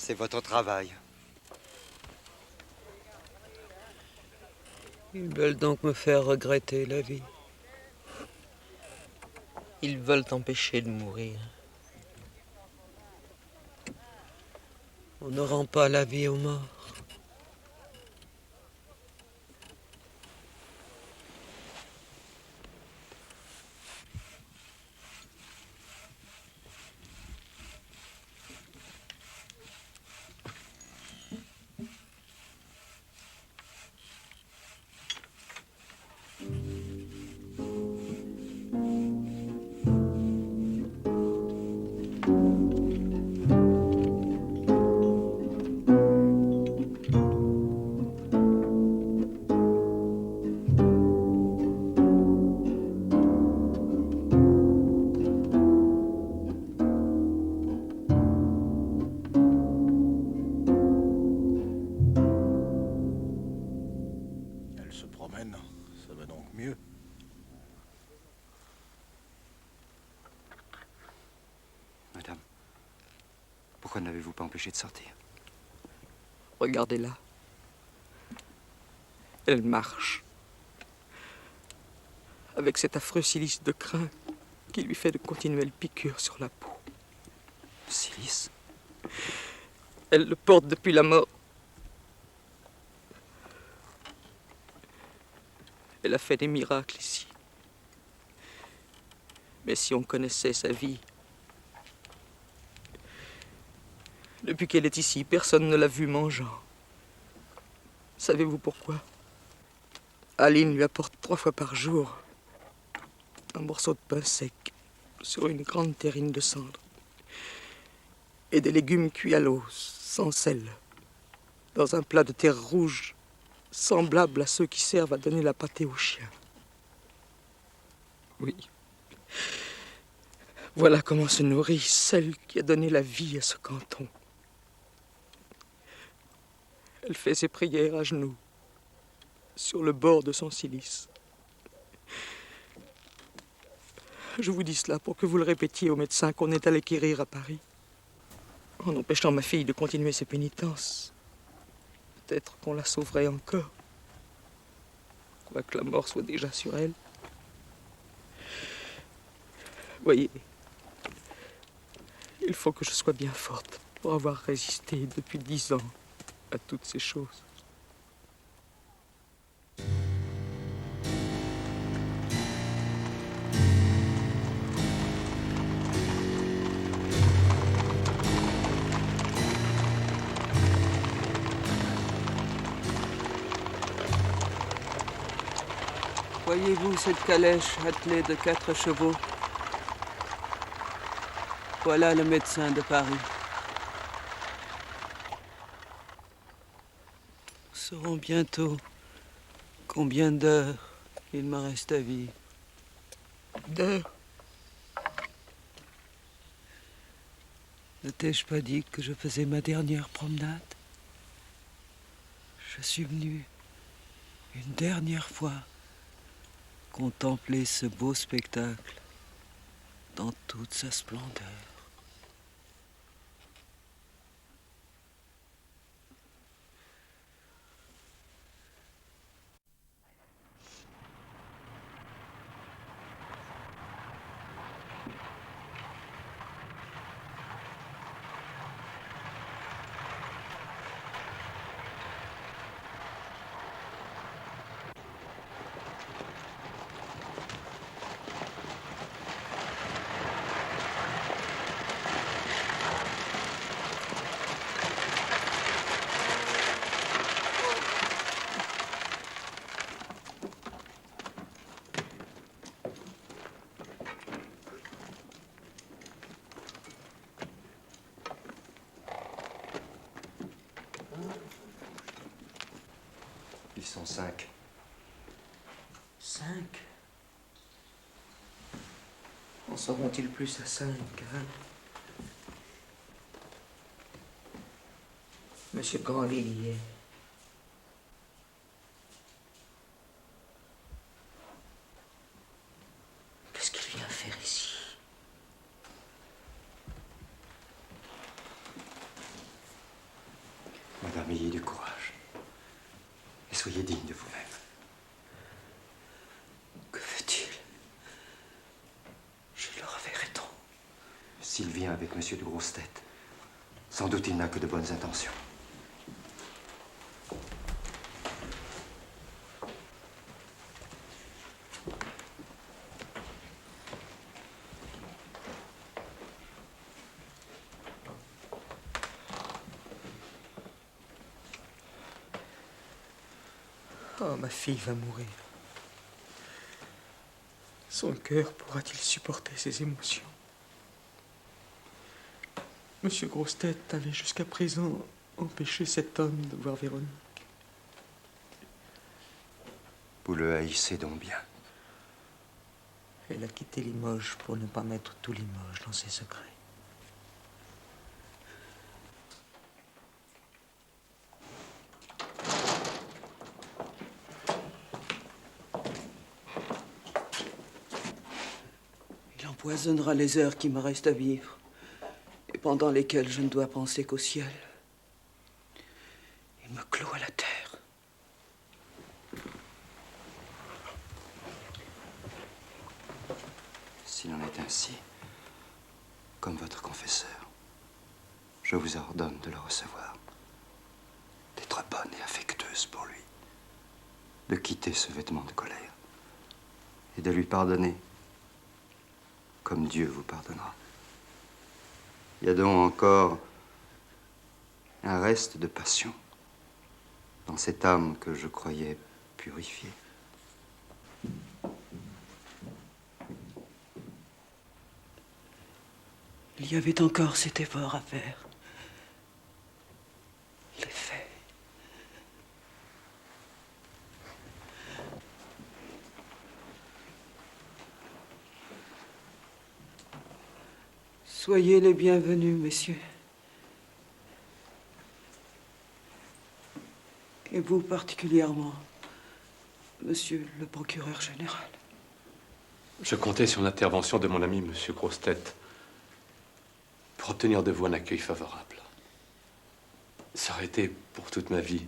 [SPEAKER 21] C'est votre travail.
[SPEAKER 3] Ils veulent donc me faire regretter la vie. Ils veulent t'empêcher de mourir. On ne rend pas la vie aux morts.
[SPEAKER 10] Ça va donc mieux.
[SPEAKER 21] Madame, pourquoi ne l'avez-vous pas empêchée de sortir?
[SPEAKER 3] Regardez-la. Elle marche. Avec cet affreux silice de crin qui lui fait de continuelles piqûres sur la peau.
[SPEAKER 21] Silice?
[SPEAKER 3] Elle le porte depuis la mort. Elle a fait des miracles ici. Mais si on connaissait sa vie... Depuis qu'elle est ici, personne ne l'a vue mangeant. Savez-vous pourquoi? Aline lui apporte 3 fois par jour un morceau de pain sec sur une grande terrine de cendre et des légumes cuits à l'eau, sans sel, dans un plat de terre rouge semblable à ceux qui servent à donner la pâtée aux chiens. Oui. Voilà comment se nourrit celle qui a donné la vie à ce canton.
[SPEAKER 14] Elle fait ses prières à genoux, sur le bord de son cilice. Je vous dis cela pour que vous le répétiez au médecin qu'on est allé quérir à Paris. En empêchant ma fille de continuer ses pénitences, peut-être qu'on la sauverait encore, quoique la mort soit déjà sur elle. Voyez, il faut que je sois bien forte pour avoir résisté depuis 10 ans à toutes ces choses.
[SPEAKER 1] Voyez-vous cette calèche attelée de 4 chevaux? Voilà le médecin de Paris. Nous saurons bientôt combien d'heures il me reste à vivre.
[SPEAKER 14] D'heures?
[SPEAKER 1] Ne t'ai-je pas dit que je faisais ma dernière promenade? Je suis venu une dernière fois contempler ce beau spectacle dans toute sa splendeur.
[SPEAKER 21] Ils sont 5.
[SPEAKER 2] 5? En seront-ils plus à 5, hein? Monsieur Granville y est. Qu'est-ce qu'il vient faire ici?
[SPEAKER 21] Madame, ayez du courage. Et soyez digne de vous-même.
[SPEAKER 2] Que fait-il? Je le reverrai-t-on?
[SPEAKER 21] S'il vient avec monsieur de Grosse-Tête, sans doute il n'a que de bonnes intentions.
[SPEAKER 14] Oh, ma fille va mourir. Son cœur pourra-t-il supporter ces émotions? Monsieur Grosse-Tête avait jusqu'à présent empêché cet homme de voir Véronique.
[SPEAKER 21] Vous le haïssez donc bien.
[SPEAKER 2] Elle a quitté Limoges pour ne pas mettre tout Limoges dans ses secrets.
[SPEAKER 1] Il empoisonnera les heures qui me restent à vivre et pendant lesquelles je ne dois penser qu'au ciel. Il me cloue à la terre.
[SPEAKER 21] S'il en est ainsi, comme votre confesseur, je vous ordonne de le recevoir, d'être bonne et affectueuse pour lui, de quitter ce vêtement de colère et de lui pardonner comme Dieu vous pardonnera. Il y a donc encore un reste de passion dans cette âme que je croyais purifiée.
[SPEAKER 1] Il y avait encore cet effort à faire. Je l'ai fait. Soyez les bienvenus, messieurs.
[SPEAKER 3] Et vous particulièrement, monsieur le procureur général.
[SPEAKER 5] Je comptais sur l'intervention de mon ami, monsieur Grosse-Tête, pour obtenir de vous un accueil favorable. Ça aurait été, pour toute ma vie,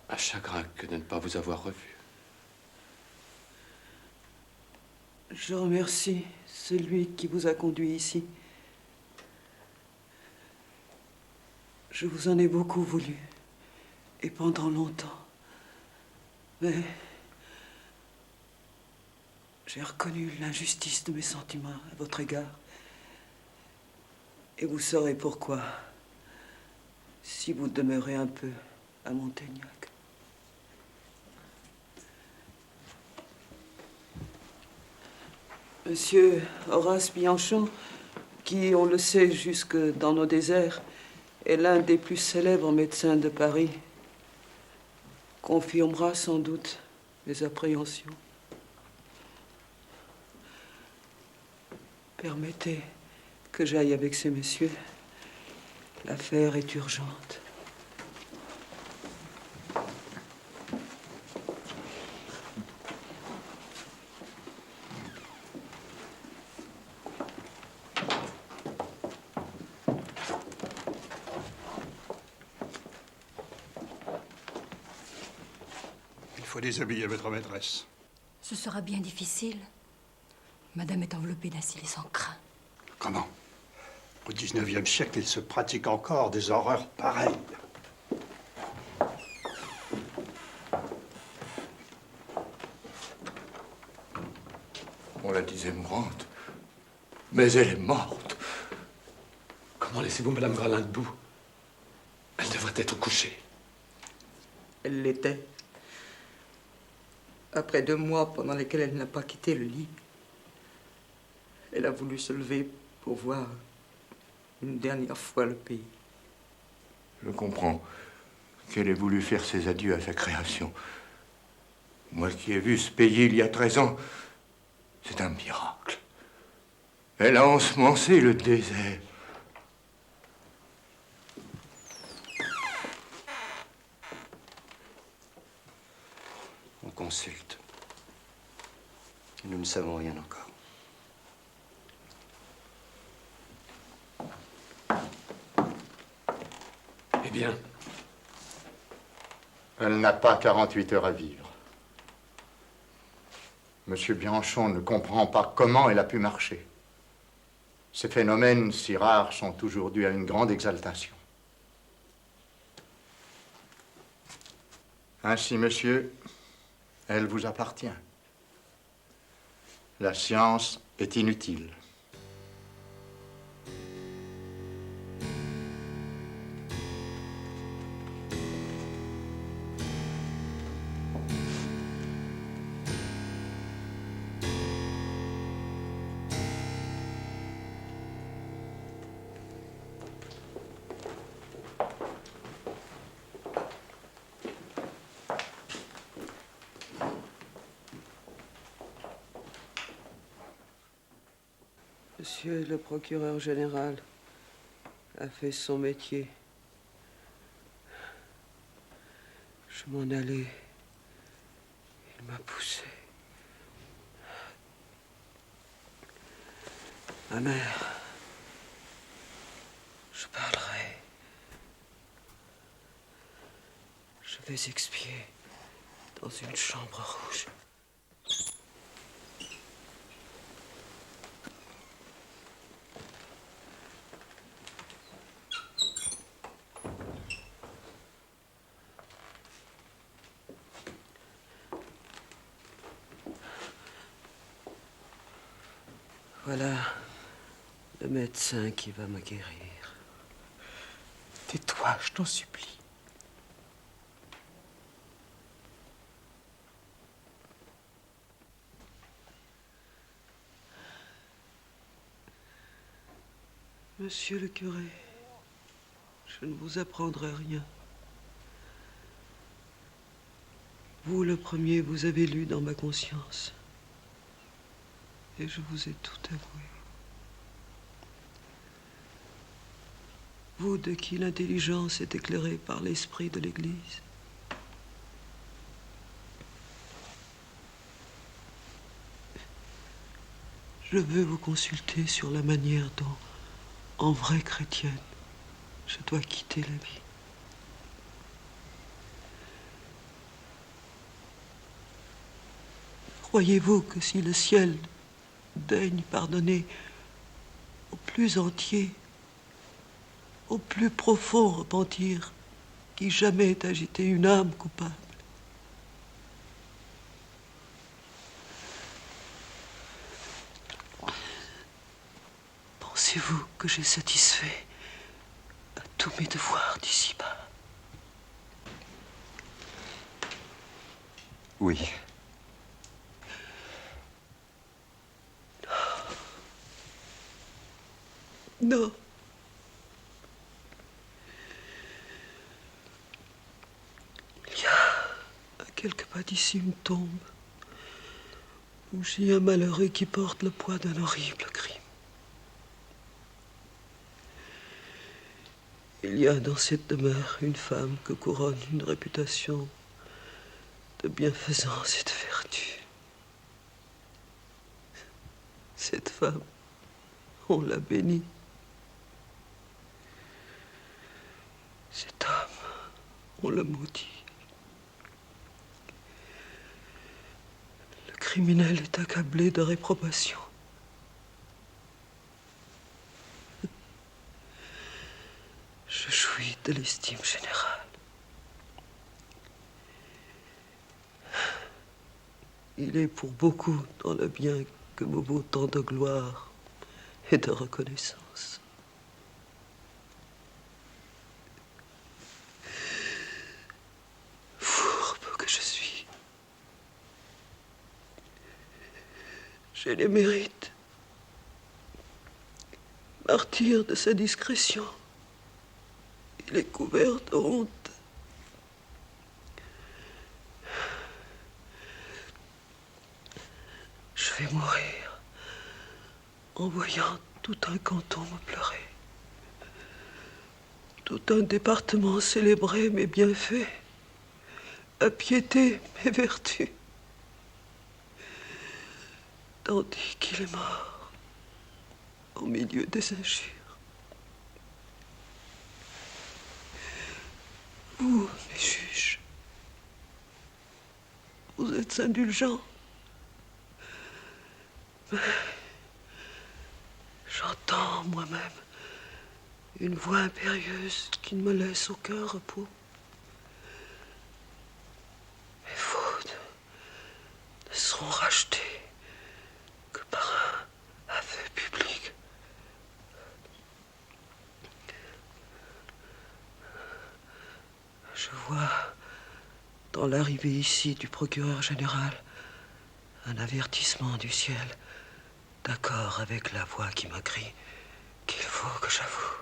[SPEAKER 5] un chagrin que de ne pas vous avoir revu.
[SPEAKER 3] Je remercie celui qui vous a conduit ici. Je vous en ai beaucoup voulu, et pendant longtemps. Mais j'ai reconnu l'injustice de mes sentiments à votre égard. Et vous saurez pourquoi, si vous demeurez un peu à Montaignac. Monsieur Horace Bianchon, qui, on le sait, jusque dans nos déserts, est l'un des plus célèbres médecins de Paris, confirmera sans doute mes appréhensions. Permettez que j'aille avec ces messieurs. L'affaire est urgente.
[SPEAKER 16] Il faut déshabiller votre maîtresse.
[SPEAKER 15] Ce sera bien difficile. Madame est enveloppée d'un cilice sans crin.
[SPEAKER 16] Comment? Au XIXe siècle, il se pratique encore des horreurs pareilles.
[SPEAKER 11] On la disait mourante, mais elle est morte.
[SPEAKER 5] Comment laissez-vous Madame Gralin debout? Elle devrait être couchée.
[SPEAKER 2] Elle l'était. Après 2 mois pendant lesquels elle n'a pas quitté le lit, elle a voulu se lever pour voir une dernière fois le pays.
[SPEAKER 11] Je comprends qu'elle ait voulu faire ses adieux à sa création. Moi qui ai vu ce pays il y a 13 ans, c'est un miracle. Elle a ensemencé le désert.
[SPEAKER 21] On consulte. Nous ne savons rien encore.
[SPEAKER 5] Eh bien,
[SPEAKER 22] elle n'a pas 48 heures à vivre. Monsieur Bianchon ne comprend pas comment elle a pu marcher. Ces phénomènes si rares sont toujours dus à une grande exaltation. Ainsi, monsieur, elle vous appartient. La science est inutile.
[SPEAKER 3] Monsieur le procureur général a fait son métier. Je m'en allais. Il m'a poussé. Ma mère, je parlerai. Je vais expier dans une chambre rouge. Voilà le médecin qui va me guérir.
[SPEAKER 16] Tais-toi, je t'en supplie.
[SPEAKER 3] Monsieur le curé, je ne vous apprendrai rien. Vous, le premier, vous avez lu dans ma conscience. Et je vous ai tout avoué. Vous de qui l'intelligence est éclairée par l'esprit de l'Église. Je veux vous consulter sur la manière dont, en vraie chrétienne, je dois quitter la vie. Croyez-vous que si le ciel daigne pardonner au plus entier, au plus profond repentir qui jamais ait agité une âme coupable, pensez-vous que j'ai satisfait à tous mes devoirs d'ici-bas?
[SPEAKER 21] Oui.
[SPEAKER 3] Non. Il y a à quelques pas d'ici une tombe où gît un malheureux qui porte le poids d'un horrible crime. Il y a dans cette demeure une femme que couronne une réputation de bienfaisance et de vertu. Cette femme, on la bénit. Cet homme, on le maudit. Le criminel est accablé de réprobation. Je jouis de l'estime générale. Il est pour beaucoup dans le bien que me vaut tant de gloire et de reconnaissance. Fourbe que je suis, j'ai les mérites. Martyr de sa discrétion, il est couvert de honte. Je vais mourir en voyant tout un canton me pleurer, tout un département célébrer mes bienfaits, appiéter mes vertus, tandis qu'il est mort au milieu des injures. Vous, mes juges, vous êtes indulgents. Mais j'entends moi-même une voix impérieuse qui ne me laisse aucun repos. Mes fautes ne seront rachetées que par un aveu public. Je vois dans l'arrivée ici du procureur général un avertissement du ciel, d'accord avec la voix qui me crie qu'il faut que j'avoue.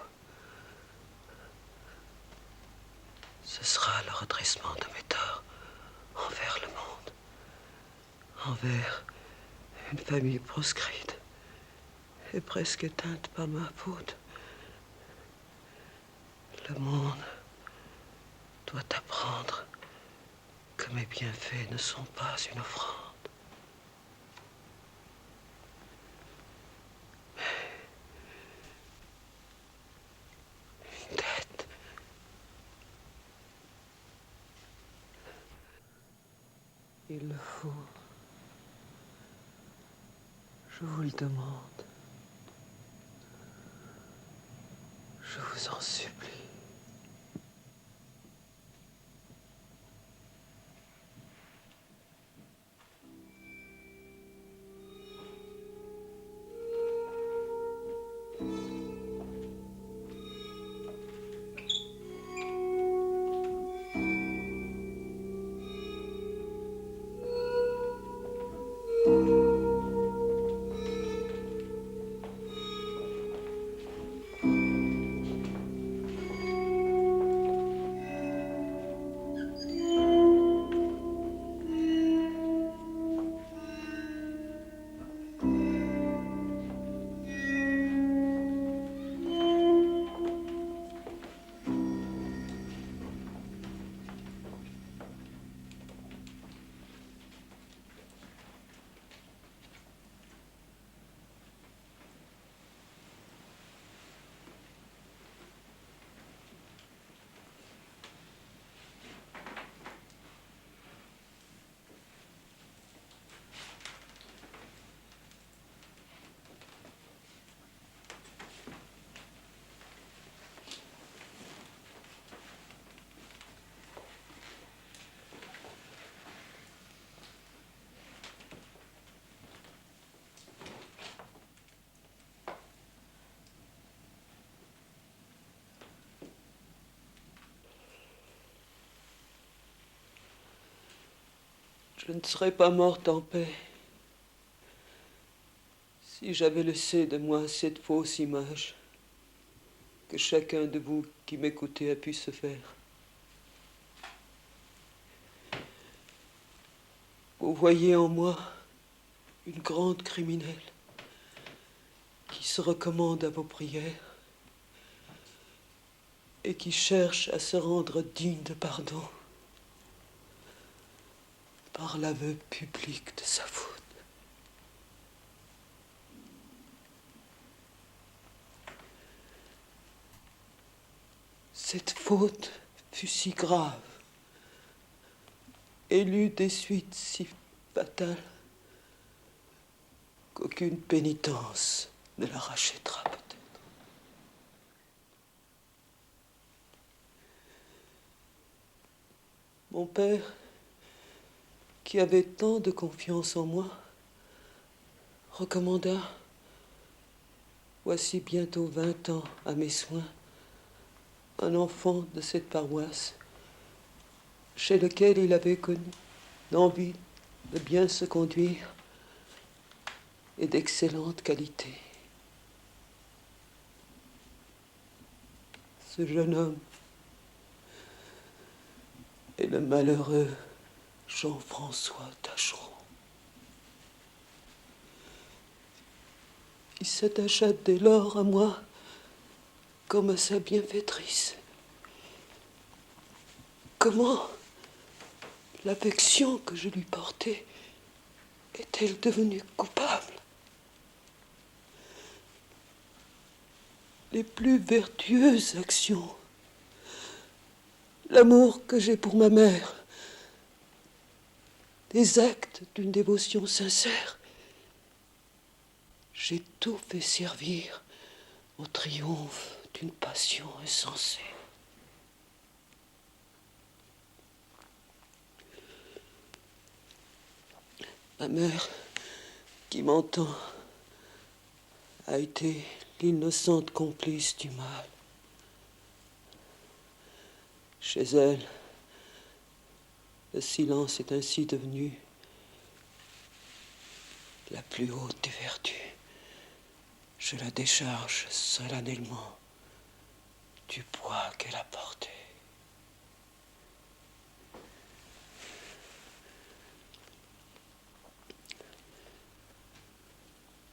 [SPEAKER 3] Ce sera le redressement de mes torts envers le monde, envers une famille proscrite et presque éteinte par ma faute. Le monde doit apprendre que mes bienfaits ne sont pas une offrande. Une dette. Il le faut. Je vous le demande. Je vous en supplie.
[SPEAKER 1] Je ne serais pas morte en paix si j'avais laissé de moi cette fausse image que chacun de vous qui m'écoutez a pu se faire. Vous voyez en moi une grande criminelle qui se recommande à vos prières et qui cherche à se rendre digne de pardon par l'aveu public de sa faute. Cette faute fut si grave et eut des suites si fatales qu'aucune pénitence ne la rachètera peut-être. Mon père, qui avait tant de confiance en moi, recommanda, voici bientôt 20 ans à mes soins, un enfant de cette paroisse, chez lequel il avait connu l'envie de bien se conduire et d'excellentes qualités. Ce jeune homme est le malheureux Jean-François Taschereau. Il s'attacha dès lors à moi comme à sa bienfaitrice. Comment l'affection que je lui portais est-elle devenue coupable? Les plus vertueuses actions, l'amour que j'ai pour ma mère, des actes d'une dévotion sincère, j'ai tout fait servir au triomphe d'une passion insensée. Ma mère, qui m'entend, a été l'innocente complice du mal. Chez elle, le silence est ainsi devenu la plus haute des vertus. Je la décharge solennellement du poids qu'elle a porté.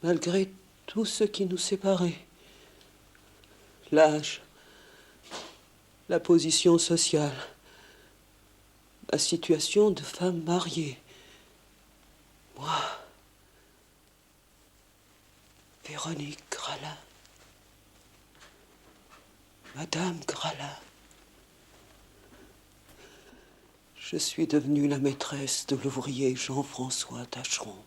[SPEAKER 1] Malgré tout ce qui nous séparait, l'âge, la position sociale, ma situation de femme mariée, moi, Véronique Gralin, Madame Gralin, je suis devenue la maîtresse de l'ouvrier Jean-François Taschereau.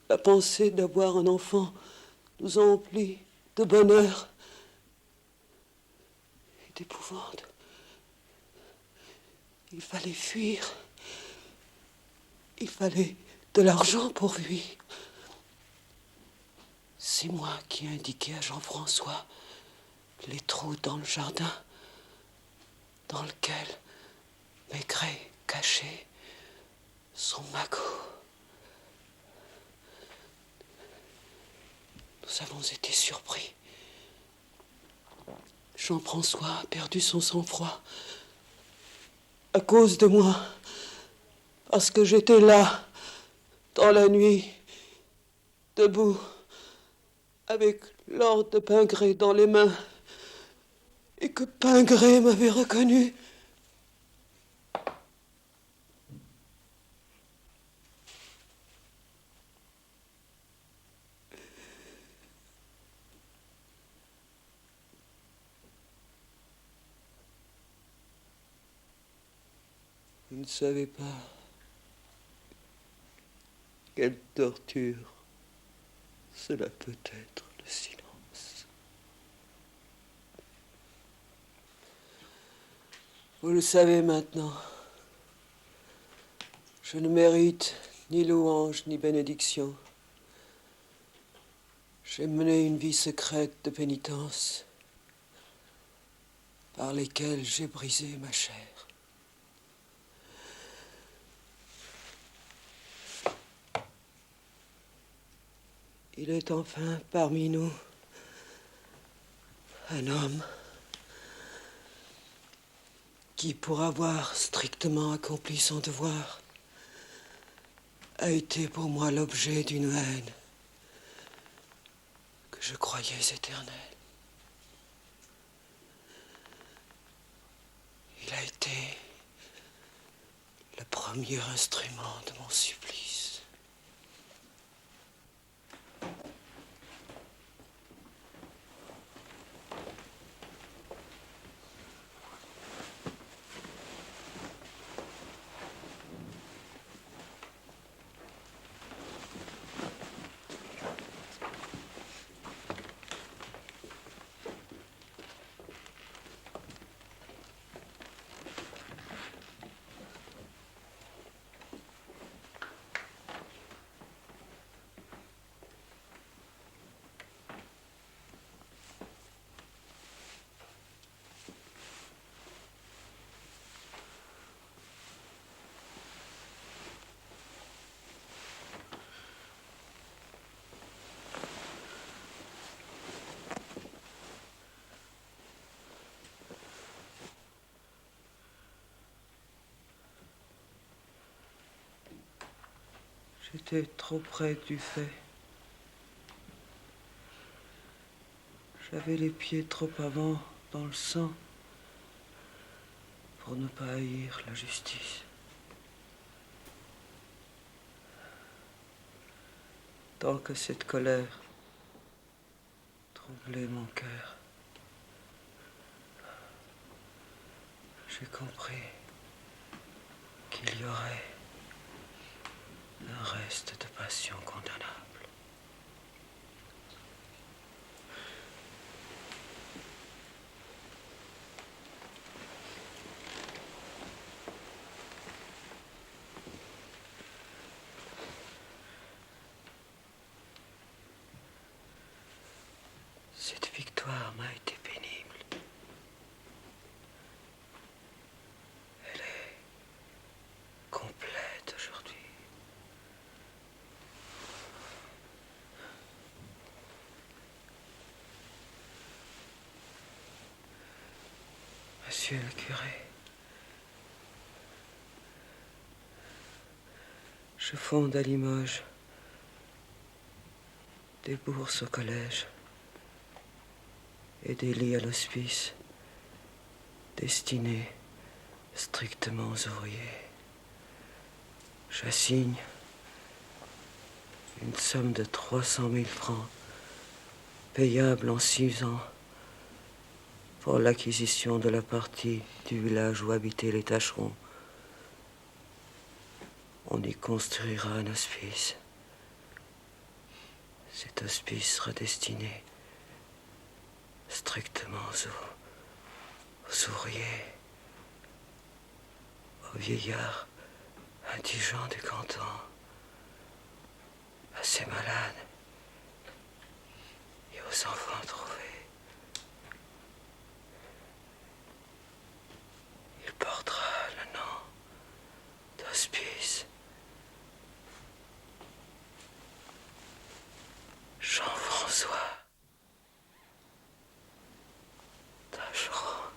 [SPEAKER 1] La pensée d'avoir un enfant nous emplit de bonheur et d'épouvante. Il fallait fuir. Il fallait de l'argent pour lui. C'est moi qui ai indiqué à Jean-François les trous dans le jardin dans lequel Maigret cachait son magot. Nous avons été surpris. Jean-François a perdu son sang-froid à cause de moi, parce que j'étais là, dans la nuit, debout, avec l'or de Pingré dans les mains, et que Pingré m'avait reconnu. Vous ne savez pas quelle torture cela peut être, le silence. Vous le savez maintenant. Je ne mérite ni louange ni bénédiction. J'ai mené une vie secrète de pénitence par lesquelles j'ai brisé ma chair.
[SPEAKER 3] Il est enfin parmi nous un homme qui, pour avoir strictement accompli son devoir, a été pour moi l'objet d'une haine que je croyais éternelle. Il a été le premier instrument de mon supplice. J'étais trop près du fait. J'avais les pieds trop avant dans le sang pour ne pas haïr la justice. Tant que cette colère troublait mon cœur, j'ai compris qu'il y aurait un reste de passion condamnable. Cette victoire m'a été pénible. Elle est complète aujourd'hui. Monsieur le curé, je fonde à Limoges des bourses au collège et des lits à l'hospice destinés strictement aux ouvriers. J'assigne une somme de 300 000 francs payable en 6 ans pour l'acquisition de la partie du village où habitaient les tâcherons. On y construira un hospice. Cet hospice sera destiné strictement aux ouvriers, aux vieillards indigents du canton, à ces malades et aux enfants trouvés. Il portera le nom d'hospice Jean-François Tâcheron.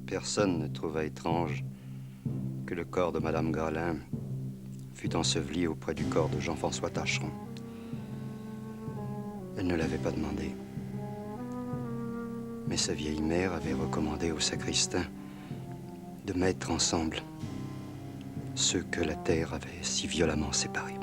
[SPEAKER 21] Personne ne trouva étrange que le corps de Madame Gralin fût enseveli auprès du corps de Jean-François Tâcheron. Elle ne l'avait pas demandé. Mais sa vieille mère avait recommandé au sacristain de mettre ensemble ceux que la terre avait si violemment séparés.